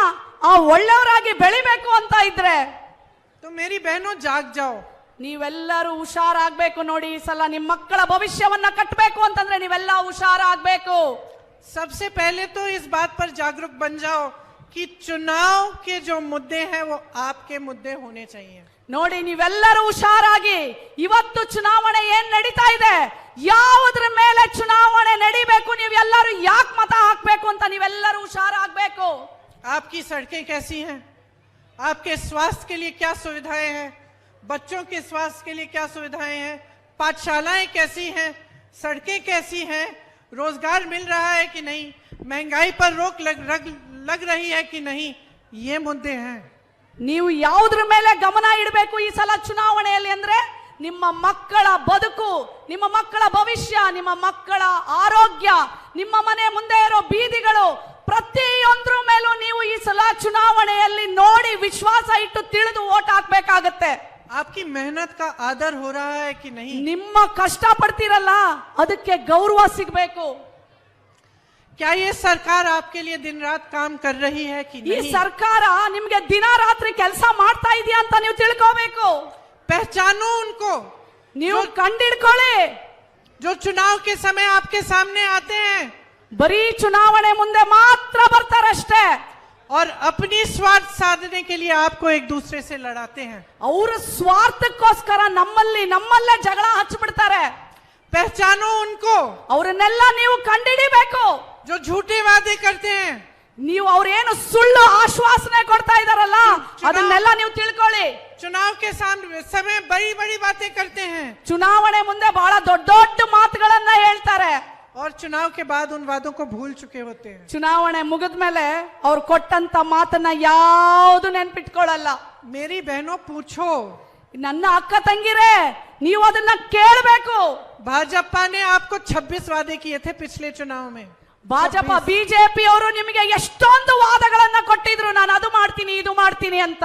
ಆ ಒಳ್ಳೆಯವರಾಗಿ ಬೆಳಿಬೇಕು ಅಂತ ಇದ್ರೆ तो मेरी बहनों जाग जाओ. ನೀವೆಲ್ಲರೂ ಹುಷಾರಾಗ್ಬೇಕು. ನೋಡಿ ಈ ಸಲ ನಿಮ್ಮ ಮಕ್ಕಳ ಭವಿಷ್ಯವನ್ನ ಕಟ್ಟಬೇಕು ಅಂತಂದ್ರೆ ನೀವೆಲ್ಲ ಹುಷಾರಾಗ್ಬೇಕು. सबसे पहले तो इस बात पर जागरूक बन जाओ कि चुनाव के जो मुद्दे हैं वो आपके मुद्दे होने चाहिए. ನೋಡಿ ನೀವೆಲ್ಲರೂ ಹುಷಾರಾಗಿ, ಇವತ್ತು ಚುನಾವಣೆ ಏನ್ ನಡೀತಾ ಇದೆ, ಯಾವುದ್ರ ಮೇಲೆ ಚುನಾವಣೆ ನಡೀಬೇಕು, ನೀವೆಲ್ಲರೂ ಯಾಕೆ ಮತ ಹಾಕ್ಬೇಕು ಅಂತ ನೀವೆಲ್ಲರೂ ಹುಷಾರಾಗ್ಬೇಕು. आपकी सड़कें कैसी हैं, आपके स्वास्थ्य के लिए क्या सुविधाएं हैं, बच्चों के स्वास्थ्य के लिए क्या सुविधाएं हैं, पाठशालाएं कैसी हैं, सड़कें कैसी हैं, रोजगार मिल रहा है कि नहीं, महंगाई पर रोक लग रही है कि नहीं, ये मुद्दे हैं. ನೀವು ಯಾವುದ್ರ ಮೇಲೆ ಗಮನ ಇಡಬೇಕು ಈ ಸಲ ಚುನಾವಣೆಯಲ್ಲಿ ಅಂದ್ರೆ ನಿಮ್ಮ ಮಕ್ಕಳ ಬದುಕು, ನಿಮ್ಮ ಮಕ್ಕಳ ಭವಿಷ್ಯ, ನಿಮ್ಮ ಮಕ್ಕಳ ಆರೋಗ್ಯ, ನಿಮ್ಮ ಮನೆ ಮುಂದೆ ಇರೋ ಬೀದಿಗಳು, ಪ್ರತಿಯೊಂದ್ರ ಮೇಲೂ ನೀವು ಈ ಸಲ ಚುನಾವಣೆಯಲ್ಲಿ ನೋಡಿ ವಿಶ್ವಾಸ ಇಟ್ಟು ತಿಳಿದು ವೋಟ್ ಹಾಕ್ಬೇಕಾಗತ್ತೆ. आपकी मेहनत का आदर हो रहा है कि नहीं, ನಿಮ್ಮ ಕಷ್ಟ ಪಡ್ತಿರಲ್ಲ ಅದಕ್ಕೆ ಗೌರವ ಸಿಗಬೇಕು. क्या ये सरकार आपके लिए दिन रात काम कर रही है कि ಈ नहीं? ಸರ್ಕಾರ ನಿಮ್ಗೆ ದಿನ ರಾತ್ರಿ ಕೆಲಸ ಮಾಡ್ತಾ ಇದೆಯಾ ಅಂತ ನೀವು ತಿಳ್ಕೋಬೇಕು. पहचानो उनको ನೀವು ಕಂಡಿಡ್ಕೊಳ್ಳಿ. जो चुनाव के समय आपके सामने आते हैं ಬರೀ ಚುನಾವಣೆ ಮುಂದೆ ಮಾತ್ರ ಬರ್ತಾರಷ್ಟೇ. और अपनी स्वार्थ साधने के लिए आपको एक दूसरे से लड़ाते हैं. ಅವರ ಸ್ವಾರ್ಥಕ್ಕೋಸ್ಕರ ನಮ್ಮಲ್ಲೇ ಜಗಳ ಹಚ್ಚಿಬಿಡ್ತಾರೆ. पहचानो उनको ಅವರನ್ನೆಲ್ಲ ನೀವು ಕಂಡಿಡಿಬೇಕು. जो झूठे वादे करते हैं. ನೀವು ಅವ್ರೇನು ಸುಳ್ಳು ಆಶ್ವಾಸನೆ ಕೊಡ್ತಾ ಇದಾರಲ್ಲ ಅದನ್ನೆಲ್ಲ ನೀವು ತಿಳ್ಕೊಳ್ಳಿ. चुनाव के समय बड़ी बड़ी बातें करते हैं. ಚುನಾವಣೆ ಮುಂದೆ ಬಹಳ ದೊಡ್ಡ ದೊಡ್ಡ ಮಾತುಗಳನ್ನ ಹೇಳ್ತಾರೆ. और चुनाव के बाद उन वादों को भूल चुके होते हैं. ಚುನಾವಣೆ ಮುಗಿದ್ಮೇಲೆ ಅವ್ರು ಕೊಟ್ಟಂತ ಮಾತನ್ನ ಯಾವುದು ನೆನ್ಪಿಟ್ಕೊಳ್ಳಲ್ಲ. मेरी बहनों पूछो, ನನ್ನ ಅಕ್ಕ ತಂಗಿರೇ ನೀವು ಅದನ್ನ ಕೇಳಬೇಕು. भाजपा ने आपको 26 वादे किए थे पिछले चुनाव में. ಭಾಜಪ ಬಿಜೆಪಿ ಅವರು ನಿಮಗೆ ಎಷ್ಟೊಂದು ವಾದಗಳನ್ನ ಕೊಟ್ಟಿದ್ರು, ನಾನು ಅದು ಮಾಡ್ತೀನಿ ಇದು ಮಾಡ್ತೀನಿ ಅಂತ.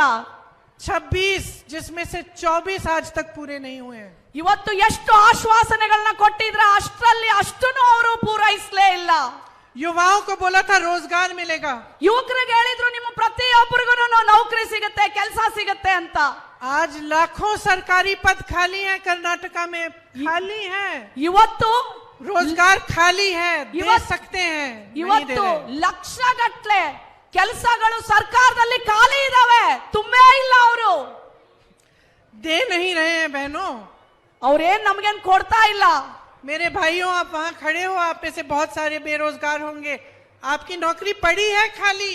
26 जिसमें से 24 आज तक पूरे नहीं हुए हैं। ಇವತ್ತು ಎಷ್ಟು ಆಶ್ವಾಸನೆಗಳನ್ನ ಕೊಟ್ಟಿದ್ರೆ ಅಷ್ಟರಲ್ಲಿ ಅಷ್ಟನ್ನು ಅವರು ಪೂರೈಸಲೇ ಇಲ್ಲ. युवाओं को बोला था रोजगार मिलेगा, ಯುವಕರಿಗೆ ಹೇಳಿದ್ರು ನಿಮ್ಮ ಪ್ರತಿಯೊಬ್ಬರಿಗೂ ನೌಕರಿ ಸಿಗುತ್ತೆ, ಕೆಲಸ ಸಿಗುತ್ತೆ ಅಂತ. आज लाखों सरकारी पद खाली हैं, कर्नाटका में खाली हैं, ಇವತ್ತು रोजगार खाली है, दे ಇವತ್ತು- सकते हैं, नहीं दे ಇವತ್ತು रहे। ಲಕ್ಷಗಟ್ಲೆ ಕೆಲಸಗಳು ಸರ್ಕಾರದಲ್ಲಿ ಖಾಲಿ ಇದಾವೆ, ತುಂಬೇ ಇಲ್ಲ. ಅವರು दे नहीं रहे हैं बहनों। ಅವ್ರೇನ್ ನಮ್ಗೇನ್ ಕೊಡ್ತಾ ಇಲ್ಲ. मेरे भाइयों, आप वहां खड़े हो, आप में से बहुत सारे बेरोजगार होंगे, आपकी नौकरी पड़ी है खाली,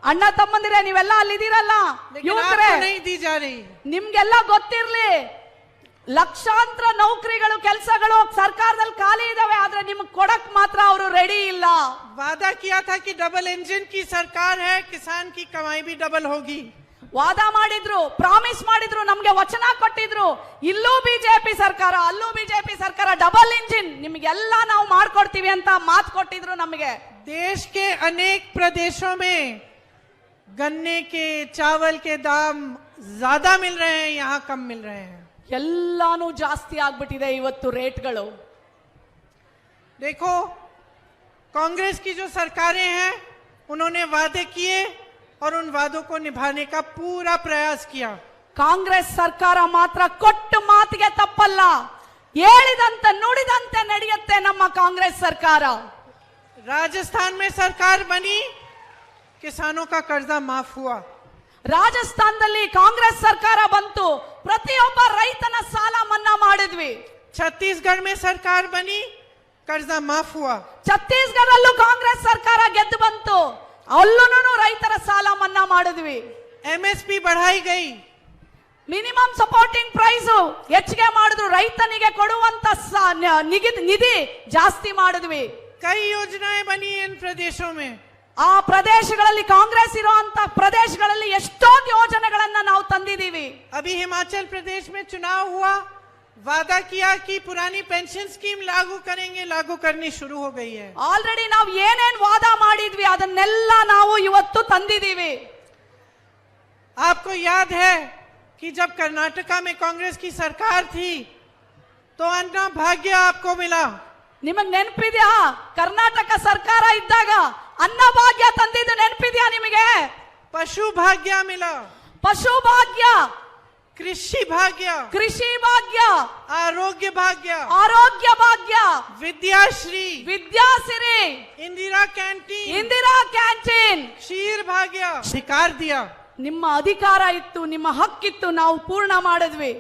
ಅಣ್ಣ ತಮ್ಮಂದಿರೇ, ನೀವೆಲ್ಲ ಅಲ್ಲಿದ್ದೀರಲ್ಲ, लेकिन ಯುವಕರೇ, आपको नहीं दी जा रही। ನಿಮ್ಗೆಲ್ಲ ಗೊತ್ತಿರ್ಲಿ, ಲಕ್ಷಾಂತರ ನೌಕರಿಗಳು ಕೆಲಸಗಳು ಸರ್ಕಾರದಲ್ಲಿ ಖಾಲಿ ಇದಾವೆ, ಆದ್ರೆ ನಿಮ್ಗೆ ಕೊಡಕ್ ಮಾತ್ರ ಅವರು ರೆಡಿ ಇಲ್ಲ. वादा किया था कि डबल इंजन की सरकार है, किसान की कमाई भी डबल होगी। ವಾದ ಮಾಡಿದ್ರು, ಪ್ರಾಮಿಸ್ ಮಾಡಿದ್ರು, ನಮ್ಗೆ ವಚನ ಕೊಟ್ಟಿದ್ರು. ಇಲ್ಲೂ ಬಿಜೆಪಿ ಸರ್ಕಾರ, ಅಲ್ಲೂ ಬಿಜೆಪಿ ಸರ್ಕಾರ, ಡಬಲ್ ಇಂಜಿನ್ ನಿಮ್ಗೆಲ್ಲ ನಾವು ಮಾಡ್ಕೊಡ್ತೀವಿ ಅಂತ ಮಾತು ಕೊಟ್ಟಿದ್ರು ನಮಗೆ. देश के अनेक प्रदेशों में गन्ने के, चावल के दाम ज्यादा मिल रहे हैं, यहाँ कम मिल रहे हैं। ಎಲ್ಲಾನು ಜಾಸ್ತಿ ಆಗ್ಬಿಟ್ಟಿದೆ ಇವತ್ತು ರೇಟ್ಗಳು. देखो, कांग्रेस की जो सरकारें हैं, उन्होंने वादे किए और उन वादों को निभाने का पूरा प्रयास किया। ಕಾಂಗ್ರೆಸ್ ಸರ್ಕಾರ ಮಾತ್ರ ಕೊಟ್ಟ ಮಾತಿಗೆ ತಪ್ಪಲ್ಲ, ಹೇಳಿದಂತೆ ನುಡಿದಂತೆ ನಡೆಯುತ್ತೆ ನಮ್ಮ ಕಾಂಗ್ರೆಸ್ ಸರ್ಕಾರ. राजस्थान में सरकार बनी, किसानों का कर्जा माफ हुआ। ರಾಜಸ್ಥಾನದಲ್ಲಿ ಕಾಂಗ್ರೆಸ್ ಸರ್ಕಾರ ಬಂತು, ಪ್ರತಿಯೊಬ್ಬ ರೈತನ ಸಾಲ ಮನ್ನಾ ಮಾಡಿದ್ವಿ. छत्तीसगढ़ में सरकार बनी, कर्जा माफ हुआ। ಛತ್ತೀಸ್ಗಢಲ್ಲೂ ಕಾಂಗ್ರೆಸ್ ಸರ್ಕಾರ ಗೆದ್ದು ಬಂತು, ಅಲ್ಲೂ ರೈತರ ಸಾಲ ಮನ್ನಾ ಮಾಡಿದ್ವಿ. एमएसपी बढ़ाई गई, ಮಿನಿಮಮ್ ಸಪೋರ್ಟಿಂಗ್ ಪ್ರೈಸ್ ಹೆಚ್ಚಿಗೆ ಮಾಡಿದ್ರು, ರೈತನಿಗೆ ಕೊಡುವಂತ ನಿಧಿ ಜಾಸ್ತಿ ಮಾಡಿದ್ವಿ. कई योजनाएं बनी इन प्रदेशों में। ಆ ಪ್ರದೇಶಗಳಲ್ಲಿ ಕಾಂಗ್ರೆಸ್ ಇರುವಂತ ಪ್ರದೇಶಗಳಲ್ಲಿ ಎಷ್ಟೊಂದು ಯೋಜನೆಗಳನ್ನ ನಾವು ತಂದಿದ್ದೀವಿ. अभी हिमाचल प्रदेश में चुनाव हुआ, वादा किया कि पुरानी पेंशन स्कीम लागू करेंगे, लागू करनी शुरू हो गई है। ಆಲ್ರೆಡಿ ನಾವು ಏನೇನ್ ವಾದ ಮಾಡಿದ್ವಿ ಅದನ್ನೆಲ್ಲ ನಾವು ಇವತ್ತು ತಂದಿದ್ದೀವಿ. आपको याद है कि जब कर्नाटका में कांग्रेस की सरकार थी तो अन्ना भाग्य आपको मिला। ನಿಮಗ್ ನೆನಪಿದ್ಯಾ? ಕರ್ನಾಟಕ ಸರ್ಕಾರ ಇದ್ದಾಗ ಅನ್ನಭಾಗ್ಯ ತಂದಿದ್ದು ನೆನಪಿದ್ಯಾ ನಿಮಗೆ? पशु भाग्य मिला, ಪಶು ಭಾಗ್ಯ, कृषि भाग्य, ಕೃಷಿ ಭಾಗ್ಯ, आरोग्य भाग्य, ಆರೋಗ್ಯ ಭಾಗ್ಯ, विद्याश्री, ವಿದ್ಯಾಸಿರಿ, इंदिरा कैंटीन, ಇಂದಿರಾ ಕ್ಯಾಂಟೀನ್. क्षीर भाग्य अधिकार दिया। ನಿಮ್ಮ ಅಧಿಕಾರ ಇತ್ತು, ನಿಮ್ಮ ಹಕ್ಕಿತ್ತು, ನಾವು ಪೂರ್ಣ ಮಾಡಿದ್ವಿ.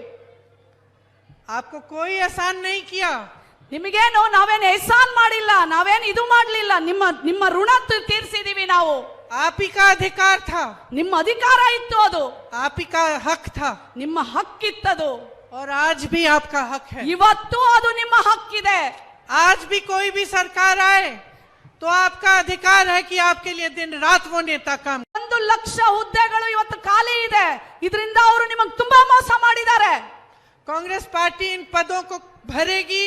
आपको कोई एहसान नहीं किया। ನಿಮಗೇನು ನಾವೇನು ಎಹ್ಸಾನ್ ಮಾಡಿಲ್ಲ, ನಾವೇನು ಇದು ಮಾಡ್ಲಿಲ್ಲ, ನಿಮ್ಮ ಋಣ ತೀರ್ಸಿದೀವಿ ನಾವು. आप ही का अधिकार था, ನಿಮ್ಮ ಅಧಿಕಾರ ಇತ್ತು, ಅದು आप ही का हक था, ನಿಮ್ಮ ಹಕ್ಕಿತ್ತದು. और आज भी आपका हक है। ಇವತ್ತು ಅದು ನಿಮ್ಮ ಹಕ್ಕಿದೆ. आज भी कोई भी सरकार आए तो आपका अधिकार है कि आपके लिए दिन रात वो नेता काम। 1 ಲಕ್ಷ ಹುದ್ದೆಗಳು ಇವತ್ತು ಖಾಲಿ ಇದೆ, ಇದರಿಂದ ಅವರು ನಿಮಗೆ ತುಂಬಾ ಮೋಸ ಮಾಡಿದ್ದಾರೆ. कांग्रेस पार्टी इन पदों को भरेगी,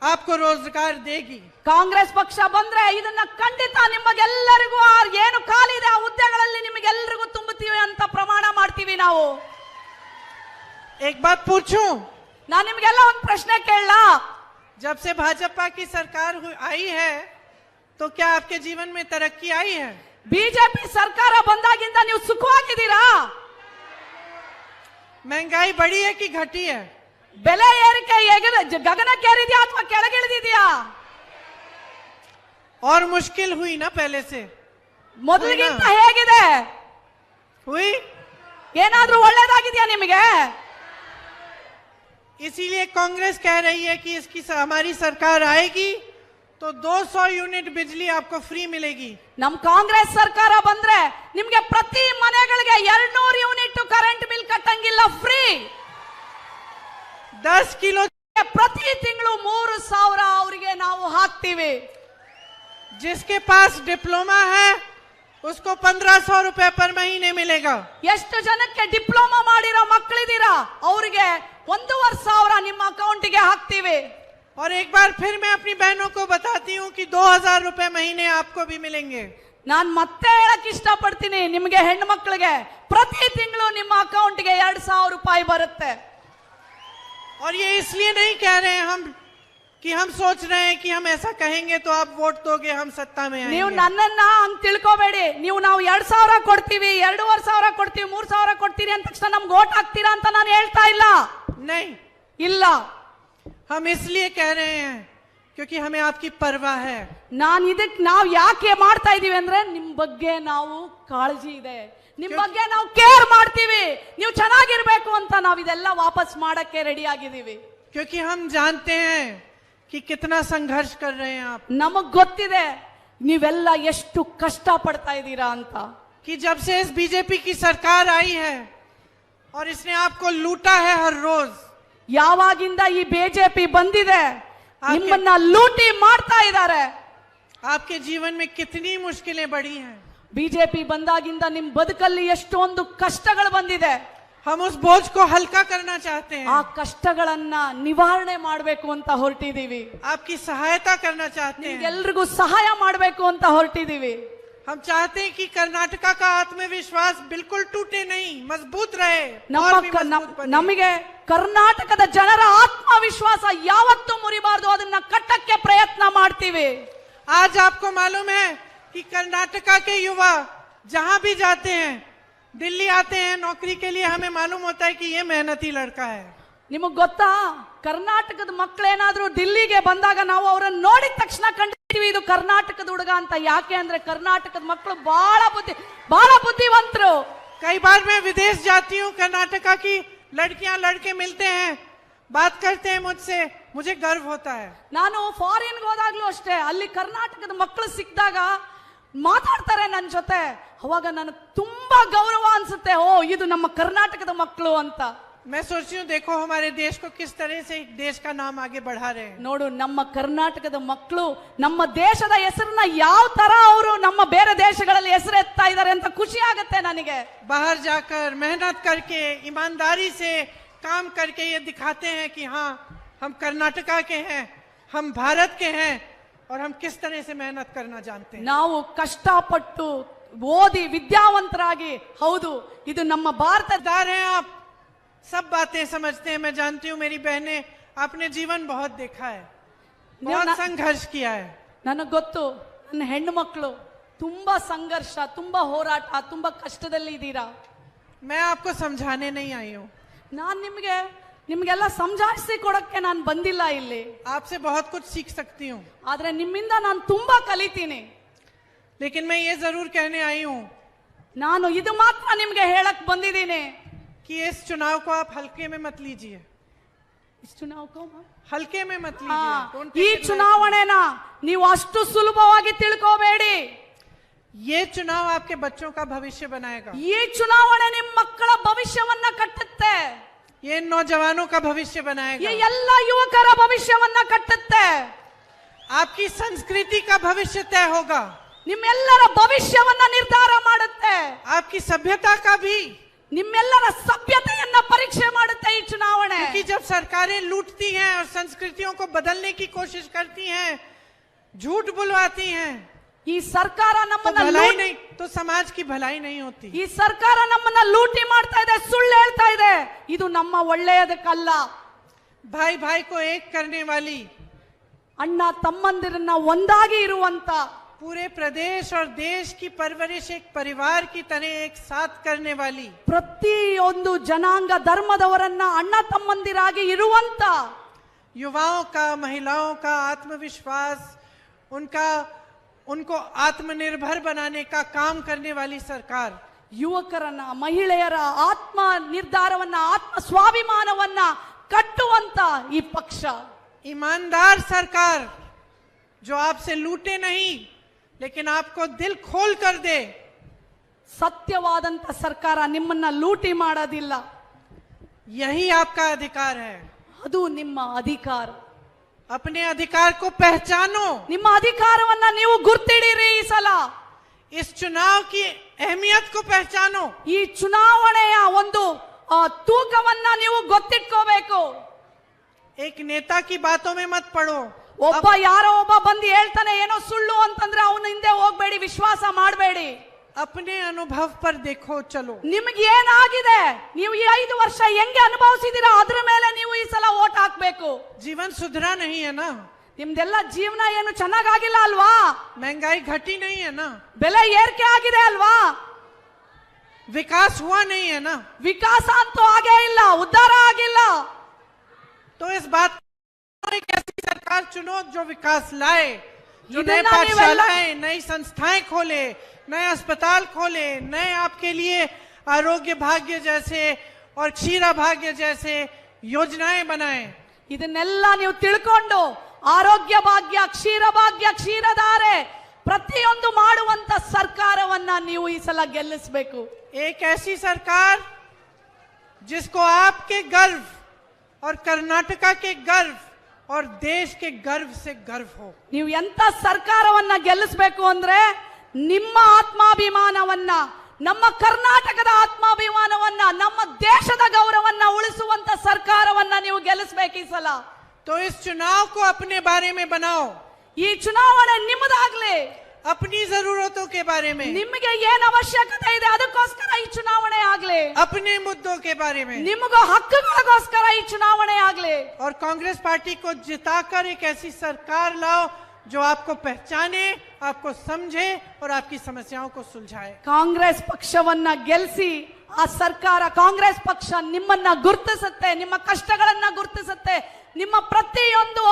आपको रोजगार देगी। ಕಾಂಗ್ರೆಸ್ ಪಕ್ಷ ಬಂದ್ರೆ ಇದನ್ನ ಖಂಡಿತ ನಿಮಗೆಲ್ಲರಿಗೂ ಏನು ಖಾಲಿ ಇದೆ ಆ ಹುದ್ದೆಗಳಲ್ಲಿ ನಿಮಗೆಲ್ಲರಿಗೂ ತುಂಬುತ್ತೀವಿ ಅಂತ ಪ್ರಮಾಣ ಮಾಡ್ತೀವಿ ನಾವು. एक बात पूछूं, ನಾನು ನಿಮಗೆಲ್ಲ ಒಂದು ಪ್ರಶ್ನೆ ಕೇಳಲಾ? जब से भाजपा की सरकार आई है तो क्या आपके जीवन में तरक्की आई है? ಬಿಜೆಪಿ ಸರ್ಕಾರ ಬಂದಾಗಿಂದ ನೀವು ಸುಖವಾಗಿದ್ದೀರಾ? महंगाई बढ़ी है कि घटी है? ಬೆಲೆ ಏರಿಕೆ ಗಗನಕ್ಕೇರಿದೆಯಾ ಅಥವಾ ಕೆಳಗಿಳಿದಿದೆಯಾ? और मुश्किल हुई ना पहले से? ಮೊದಲಿಗಿಂತ ಹೇಗಿದೆ? हुई। ಏನಾದ್ರೂ ಒಳ್ಳೇದಾಗಿದೆಯಾ ನಿಮಗೆ? इसीलिए कांग्रेस कह रही है कि इसकी हमारी सरकार आएगी तो 200 यूनिट बिजली आपको फ्री मिलेगी। ನಮ್ ಕಾಂಗ್ರೆಸ್ ಸರ್ಕಾರ ಬಂದ್ರೆ ನಿಮ್ಗೆ ಪ್ರತಿ ಮನೆಗಳಿಗೆ 200 ಯೂನಿಟ್ ಕರೆಂಟ್ ಬಿಲ್ ಕಟ್ಟಂಗಿಲ್ಲ, ಫ್ರೀ. 10 किलो ಪ್ರತಿ ತಿಂಗಳು 3000 ಅವರಿಗೆ ನಾವು ಹಾಕ್ತೀವಿ. जिसके पास डिप्लोमा है उसको 1500 रुपए पर महीने मिलेगा। ಎಷ್ಟು ಜನಕ್ಕೆ ಡಿಪ್ಲೊಮಾ ಮಾಡಿರೋ ಮಕ್ಕಳಿದ್ದೀರಾ ಅವರಿಗೆ 1500 ನಿಮ್ಮ ಅಕೌಂಟಿಗೆ ಹಾಕ್ತೀವಿ. और एक बार फिर मैं अपनी बहनों को बताती हूँ कि 2000 रुपए महीने आपको भी मिलेंगे। ನಾನ್ ಮತ್ತೆ ಹೇಳಕ್ ಇಷ್ಟಪಡ್ತೀನಿ, ನಿಮ್ಗೆ ಹೆಣ್ಮಕ್ಳಿಗೆ ಪ್ರತಿ ತಿಂಗಳು ನಿಮ್ಮ ಅಕೌಂಟ್ಗೆ 2,000 ರೂಪಾಯಿ ಬರುತ್ತೆ. और ये इसलिए नहीं कह रहे हैं हम कि हम सोच रहे हैं कि हम ऐसा कहेंगे तो आप वोट दोगे, हम सत्ता में ನೀವು आएंगे. ನನ್ನನ್ನ ಹಂಗ್ ತಿಳ್ಕೊಬೇಡಿ. ನಾವು 2,000 ಕೊಡ್ತೀವಿ, 2,500 ಕೊಡ್ತೀವಿ, 3,000 ಕೊಡ್ತೀರಿ ಅಂತ ತಕ್ಷಣ ನಮ್ಗೆ ಓಟ್ ಹಾಕ್ತೀರಾ ಅಂತ ನಾನು ಹೇಳ್ತಾ ಇಲ್ಲ. नहीं, ಇಲ್ಲ, हम इसलिए कह रहे हैं क्योंकि हमें आपकी परवाह है. ನಾವ್ ಯಾಕೆ ಮಾಡ್ತಾ ಇದೀವಿ ಅಂದ್ರೆ ನಿಮ್ ಬಗ್ಗೆ ನಾವು ಕಾಳಜಿ ಇದೆ, ನಿಮ್ ಬಗ್ಗೆ ನಾವು ಕೇರ್ ಮಾಡ್ತೀವಿ, ನೀವು ಚೆನ್ನಾಗಿರ್ಬೇಕು ಅಂತ ನಾವ್ ಇದೆಲ್ಲ ವಾಪಸ್ ಮಾಡಕ್ಕೆ ರೆಡಿ ಆಗಿದೀವಿ. क्योंकि हम जानते हैं कि कितना संघर्ष कर रहे हैं आप. ನಮಗ್ ಗೊತ್ತಿದೆ ನೀವೆಲ್ಲ ಎಷ್ಟು ಕಷ್ಟ ಪಡ್ತಾ ಇದ್ದೀರಾ ಅಂತ. कि जब से इस बीजेपी की सरकार आई है और इसने आपको लूटा है हर रोज. ಯಾವಾಗಿಂದ ಈ ಬಿಜೆಪಿ ಬಂದಿದೆ ನಿಮ್ಮನ್ನ ಲೂಟಿ ಮಾಡ್ತಾ ಇದ್ದಾರೆ. आपके जीवन में कितनी मुश्किलें बढ़ी हैं. ಬಿಜೆಪಿ ಬಂದಾಗಿಂದ ನಿಮ್ ಬದುಕಲ್ಲಿ ಎಷ್ಟೊಂದು ಕಷ್ಟಗಳು ಬಂದಿದೆ. हम उस बोझ को हल्का करना चाहते हैं. ಆ ಕಷ್ಟಗಳನ್ನ ನಿವಾರಣೆ ಮಾಡಬೇಕು ಅಂತ ಹೊರಟಿದೀವಿ. आपकी सहायता करना चाहते हैं. ಎಲ್ರಿಗೂ ಸಹಾಯ ಮಾಡಬೇಕು ಅಂತ ಹೊರಟಿದೀವಿ. हम चाहते हैं कि कर्नाटका का आत्मविश्वास बिल्कुल टूटे नहीं, मजबूत रहे. और भी मजबूत बने. ನಮಗೆ ಕರ್ನಾಟಕದ ಜನರ ಆತ್ಮವಿಶ್ವಾಸ ಯಾವತ್ತೂ ಮುರಿಬಾರ್ದು, ಅದನ್ನ ಕಟ್ಟಕ್ಕೆ ಪ್ರಯತ್ನ ಮಾಡ್ತೀವಿ. आज आपको मालूम है कि कर्नाटका के युवा जहां भी जाते हैं, दिल्ली आते हैं नौकरी के लिए, हमें मालूम होता है कि ये मेहनती लड़का है. ನಿಮಗ್ ಗೊತ್ತಾ, ಕರ್ನಾಟಕದ ಮಕ್ಕಳೇನಾದ್ರೂ ದಿಲ್ಲಿಗೆ ಬಂದಾಗ ನಾವು ಅವರನ್ನು ನೋಡಿದ ತಕ್ಷಣ ಕಂಡಿದ್ದೀವಿ ಇದು ಕರ್ನಾಟಕದ ಹುಡುಗ ಅಂತ. ಯಾಕೆ ಅಂದ್ರೆ ಕರ್ನಾಟಕದ ಮಕ್ಕಳು ಬಹಳ ಬುದ್ಧಿವಂತರು. कई बार मैं विदेश जाती हूँ, कर्नाटका की लड़कियां लड़के मिलते हैं, बात करते हैं मुझसे, मुझे गर्व होता है. ನಾನು ಫಾರಿನ್ ಹೋದಾಗ್ಲೂ ಅಷ್ಟೇ, ಅಲ್ಲಿ ಕರ್ನಾಟಕದ ಮಕ್ಕಳು ಸಿಕ್ಕಿದಾಗ ಮಾತಾಡ್ತಾರೆ ನನ್ನ ಜೊತೆ, ಅವಾಗ ನನಗೆ ತುಂಬಾ ಗೌರವ ಅನ್ಸುತ್ತೆ. ಓ, ಇದು ನಮ್ಮ ಕರ್ನಾಟಕದ ಮಕ್ಕಳು ಅಂತ. मैं सोचती हूँ देखो हमारे देश को किस तरह से देश का नाम आगे बढ़ा रहे हैं. ನೋಡು, ನಮ್ಮ ಕರ್ನಾಟಕದ ಮಕ್ಕಳು ನಮ್ಮ ದೇಶದ ಹೆಸರನ್ನ ಯಾವ ತರ ಅವರು ನಮ್ಮ ಬೇರೆ ದೇಶಗಳಲ್ಲಿ ಹೆಸರು ಎತ್ತಾ ಇದ್ದಾರೆ ಅಂತ ಖುಷಿ ಆಗುತ್ತೆ ನನಗೆ. बाहर जाकर मेहनत करके ईमानदारी से काम करके ये दिखाते हैं कि हाँ हम कर्नाटका के हैं, हम भारत के हैं और हम किस तरह से मेहनत करना जानते हैं. ನಾವು ಕಷ್ಟಪಟ್ಟು ಓದಿ ವಿದ್ಯಾವಂತರಾಗಿ, ಹೌದು ಇದು ನಮ್ಮ ಭಾರತದ सरदार हैं आप, सब बातें समझते हैं. मैं जानती हूँ मेरी बहनें, आपने जीवन बहुत देखा है, बहुत संघर्ष किया है. ನನಗೆ ಗೊತ್ತು, ನನ್ನ ಹೆಣ್ಣು ಮಕ್ಕಳು ತುಂಬಾ ಸಂಘರ್ಷ, ತುಂಬಾ ಹೋರಾಟ, ತುಂಬಾ ಕಷ್ಟದಲ್ಲಿ ಇದ್ದೀರಾ. मैं आपको समझाने नहीं आई हूँ. ನಾನ್ ನಿಮ್ಗೆಲ್ಲ ಸಮಜಾಯಿಸಿ ಕೊಡಕ್ಕೆ ನಾನು ಬಂದಿಲ್ಲ ಇಲ್ಲಿ. आपसे बहुत कुछ सीख सकती हूँ, ಆದ್ರೆ ನಿಮ್ಮಿಂದ ನಾನು ತುಂಬಾ ಕಲಿತೀನಿ. लेकिन मैं ये जरूर कहने आई हूँ ನಾನು ಇದು ಮಾತ್ರ ನಿಮ್ಗೆ ಹೇಳಕ್ ಬಂದಿದ್ದೀನಿ, कि इस चुनाव को आप हल्के में मत लीजिए. हल्के में मत लीजिए. ಈ ಚುನಾವಣೆನ ನೀವು ಅಷ್ಟು ಸುಲಭವಾಗಿ ತಿಳ್ಕೋಬೇಡಿ. ये चुनाव आपके बच्चों का भविष्य बनाएगा. ಈ ಚುನಾವಣೆ ನಿಮ್ಮ ಮಕ್ಕಳ ಭವಿಷ್ಯವನ್ನ ಕಟ್ಟುತ್ತೆ. ये नौजवानों का भविष्य बनाएगा. ಈ ಎಲ್ಲ ಯುವಕರ ಭವಿಷ್ಯವನ್ನ ಕಟ್ಟುತ್ತೆ. आपकी संस्कृति का भविष्य तय होगा. ನಿಮ್ಮೆಲ್ಲರ ಭವಿಷ್ಯವನ್ನ ನಿರ್ಧಾರ ಮಾಡುತ್ತೆ. आपकी सभ्यता का भी. ನಿಮ್ಮೆಲ್ಲರ ಸಭ್ಯತೆಯನ್ನ ಪರೀಕ್ಷೆ ಮಾಡುತ್ತೆ ಈ ಚುನಾವಣೆ. क्योंकि जब सरकारें लूटती हैं और संस्कृतियों को बदलने की कोशिश करती हैं, झूठ बुलवाती हैं, ಈ ಸರ್ಕಾರ तो ನಮ್ಮನ್ನ भलाई नहीं, तो समाज की भलाई नहीं होती. ಈ ಸರ್ಕಾರ ನಮ್ಮನ್ನ ಲೂಟಿ ಮಾಡ್ತಾ ಇದೆ, ಸುಳ್ಳು ಹೇಳ್ತಾ ಇದೆ, ಇದು ನಮ್ಮ ಒಳ್ಳೆಯದಕ್ಕಲ್ಲ. भाई भाई को एक करने वाली, ಅಣ್ಣ ತಮ್ಮಂದಿರನ್ನ ಒಂದಾಗಿ ಇರುವಂತ, पूरे प्रदेश और देश की परवरिश एक परिवार की तरह एक साथ करने वाली, ಪ್ರತಿಯೊಂದು ಜನಾಂಗ ಧರ್ಮದವರನ್ನ ಅಣ್ಣ ತಮ್ಮಂದಿರಾಗಿ ಇರುವಂತ, युवाओं का, महिलाओं का आत्मविश्वास, उनको आत्मनिर्भर बनाने का काम करने वाली सरकार, ಯುವಕರನ್ನ ಮಹಿಳೆಯರ ಆತ್ಮ ನಿರ್ಧಾರವನ್ನ ಆತ್ಮ ಸ್ವಾಭಿಮಾನವನ್ನ ಕಟ್ಟುವಂತ ಈ ಪಕ್ಷ, ईमानदार सरकार जो आपसे लूटे नहीं लेकिन आपको दिल खोल कर दे. ಸತ್ಯವಾದಂತ ಸರ್ಕಾರ ನಿಮ್ಮನ್ನ ಲೂಟಿ ಮಾಡೋದಿಲ್ಲ. यही आपका अधिकार है. ಅದು ನಿಮ್ಮ ಅಧಿಕಾರ. अपने अधिकार को पहचानो. ನಿಮ್ಮ ಅಧಿಕಾರವನ್ನ ನೀವು ಗುರ್ತಿಡಿರಿ. ಈ ಸಲ इस चुनाव की अहमियत को पहचानो. ಈ ಚುನಾವಣೆಯ ಒಂದು ತೂಕವನ್ನ ನೀವು ಗೊತ್ತಿಟ್ಕೋಬೇಕು. एक नेता की बातों में मत पड़ो. ಒಬ್ಬ ಯಾರೋ ಒಬ್ಬ ಬಂದು ಹೇಳ್ತಾನೆ ಏನೋ ಸುಳ್ಳು ಅಂತಂದ್ರೆ ಅವನ ಹಿಂದೆ ಹೋಗ್ಬೇಡಿ, ವಿಶ್ವಾಸ ಮಾಡಬೇಡಿ. अपने अनुभव पर देखो चलो. ನಿಮಗೆ ಏನಾಗಿದೆ, ನೀವು ಈ 5 ವರ್ಷ ಹೆಂಗೆ ಅನುಭವಿಸಿದೀರಾ ಅದ್ರ ಮೇಲೆ ನೀವು ಈ ಸಲ ವೋಟ್ ಹಾಕ್ಬೇಕು. जीवन सुधरा नहीं है ना, ನಿಮ್ದೆಲ್ಲ ಜೀವನ ಏನು ಚೆನ್ನಾಗಿಲ್ಲ ಅಲ್ವಾ? महंगाई घटी नहीं है ना, ಬೆಲೆ ಏರಿಕೆ ಆಗಿದೆ ಅಲ್ವಾ? विकास हुआ नहीं है ना. ವಿಕಾಸ ಅಂತೂ ಆಗೇ ಇಲ್ಲ, ಉದ್ಧಾರ ಆಗಿಲ್ಲ. तो इस बात एक ऐसी सरकार चुनो जो विकास लाए, जो नए ಇದನ್ನ पाठशालाएं, नई संस्थाएं खोले, नए अस्पताल खोले, नए आपके लिए आरोग्य भाग्य जैसे और क्षीरा भाग्य जैसे योजनाएं बनाए. ಇದನ್ನೆಲ್ಲ ನೀವು ತಿಳ್ಕೊಂಡು ಆರೋಗ್ಯ ಭಾಗ್ಯ, ಕ್ಷೀರ ಭಾಗ್ಯ, ಕ್ಷೀರಧಾರೆ ಪ್ರತಿಯೊಂದು ಮಾಡುವಂತ ಸರ್ಕಾರವನ್ನ ನೀವು ಈ ಸಲ ಗೆಲ್ಲಿಸಬೇಕು. एक ऐसी सरकार जिसको आपके गर्व और कर्नाटका के गर्व और देश के गर्व से गर्व हो. ನೀವು ಎಂತ ಸರ್ಕಾರವನ್ನ ಗೆಲ್ಲಿಸಬೇಕು ಅಂದ್ರೆ ನಿಮ್ಮ ಆತ್ಮಾಭಿಮಾನವನ್ನ, ನಮ್ಮ ಕರ್ನಾಟಕದ ಆತ್ಮಾಭಿಮಾನವನ್ನ, ನಮ್ಮ ದೇಶದ ಗೌರವನ್ನ ಉಳಿಸುವಂತ ಸರ್ಕಾರವನ್ನ ನೀವು ಗೆಲ್ಲಿಸಬೇಕು ಈ ಸಲ. तो इस चुनाव को अपने बारे में बनाओ, ಈ ಚುನಾವಣೆ ನಿಮ್ಮದಾಗ್ಲಿ. अपनी जरूरतों के बारे में, ನಿಮಗೆ ಏನ್ ಅವಶ್ಯಕತೆ ಇದೆ ಅದಕ್ಕೋಸ್ಕರ ಈ ಚುನಾವಣೆ ಆಗ್ಲಿ. अपने मुद्दों के बारे में. ನಿಮಗೂ ಹಕ್ಕುಗಳಿಗೋಸ್ಕರ ಈ ಚುನಾವಣೆ ಆಗ್ಲಿ. और कांग्रेस पार्टी को जिताकर एक ऐसी सरकार लाओ जो आपको पहचाने, आपको समझे और आपकी समस्याओं को सुलझाए. ಕಾಂಗ್ರೆಸ್ ಪಕ್ಷವನ್ನ ಗೆಲ್ಲಿಸಿ ಆ ಸರ್ಕಾರ, ಕಾಂಗ್ರೆಸ್ ಪಕ್ಷ ನಿಮ್ಮನ್ನ ಗುರುತಿಸುತ್ತೆ, ನಿಮ್ಮ ಕಷ್ಟಗಳನ್ನ ಗುರುತಿಸುತ್ತೆ, ನಿಮ್ಮ ಪ್ರತಿಯೊಂದು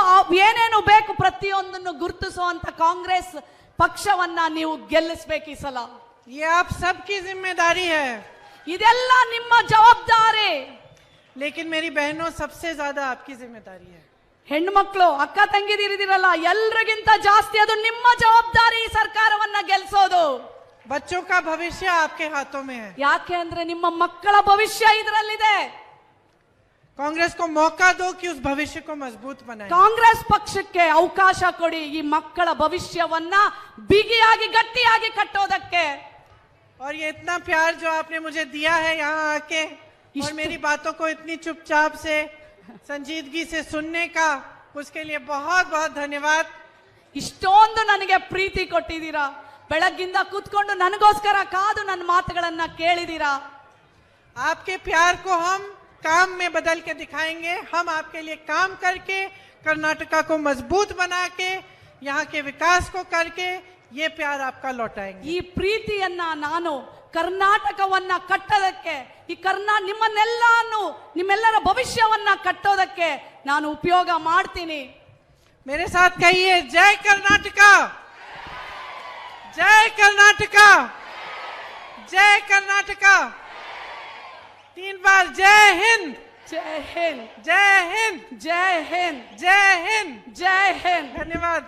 ಏನೇನು ಬೇಕು ಪ್ರತಿಯೊಂದನ್ನು ಗುರುತಿಸುವಂತ ಕಾಂಗ್ರೆಸ್ ಪಕ್ಷವನ್ನ ನೀವು ಗೆಲ್ಲಿಸಬೇಕು ಈ ಸಲ. ये आप सबकी जिम्मेदारी है, ಇದೆಲ್ಲ ನಿಮ್ಮ ಜವಾಬ್ದಾರಿ. लेकिन मेरी बहनों सबसे ज्यादा आपकी जिम्मेदारी है. ಹೆಣ್ಮಕ್ಳು, ಅಕ್ಕ ತಂಗಿದಿರಿದಿರಲ್ಲ, ಎಲ್ರಿಗಿಂತ ಜಾಸ್ತಿ ಅದು ನಿಮ್ಮ ಜವಾಬ್ದಾರಿ ಈ ಸರ್ಕಾರವನ್ನ ಗೆಲ್ಲಿಸೋದು. बच्चों का भविष्य आपके हाथों में है. ಯಾಕೆ ಅಂದ್ರೆ ನಿಮ್ಮ ಮಕ್ಕಳ ಭವಿಷ್ಯ ಇದರಲ್ಲಿದೆ. कांग्रेस को मौका दो कि उस भविष्य को मजबूत बनाए. ಕಾಂಗ್ರೆಸ್ ಪಕ್ಷಕ್ಕೆ ಅವಕಾಶ ಕೊಡಿ ಈ ಮಕ್ಕಳ ಭವಿಷ್ಯವನ್ನ ಬಿಗಿಯಾಗಿ ಗಟ್ಟಿಯಾಗಿ ಕಟ್ಟೋದಕ್ಕೆ. और ये इतना प्यार जो आपने मुझे दिया है यहाँ आके, और मेरी बातों को इतनी चुपचाप से संजीदगी से सुनने का, उसके लिए बहुत बहुत धन्यवाद. ಇಷ್ಟೊಂದು ನನಗೆ ಪ್ರೀತಿ ಕೊಟ್ಟಿದ್ದೀರಾ, ಬೆಳಗ್ಗಿಂದ ಕೂತ್ಕೊಂಡು ನನಗೋಸ್ಕರ ಕಾದು ನನ್ನ ಮಾತುಗಳನ್ನ ಕೇಳಿದೀರಾ. आपके प्यार को हम काम में बदल के दिखाएंगे. हम आपके लिए काम करके कर्नाटका को मजबूत बना के, यहाँ के विकास को करके ये प्यार आपका लौटाएंगे. ಈ ಪ್ರೀತಿಯನ್ನ ನಾನು ಕರ್ನಾಟಕವನ್ನ ಕಟ್ಟೋದಕ್ಕೆ, ಈ ನಿಮ್ಮೆಲ್ಲರ ಭವಿಷ್ಯವನ್ನ ಕಟ್ಟೋದಕ್ಕೆ ನಾನು ಉಪಯೋಗ ಮಾಡ್ತೀನಿ. मेरे साथ कहिए, जय कर्नाटका, जय कर्नाटका, जय कर्नाटका. 3 बार जय हिंद, ಜೈ ಹಿಂದ್, जय हिंद, ಜೈ ಹಿಂದ್, जय हिंद. ಜೈ ಹಿಂದ್. धन्यवाद.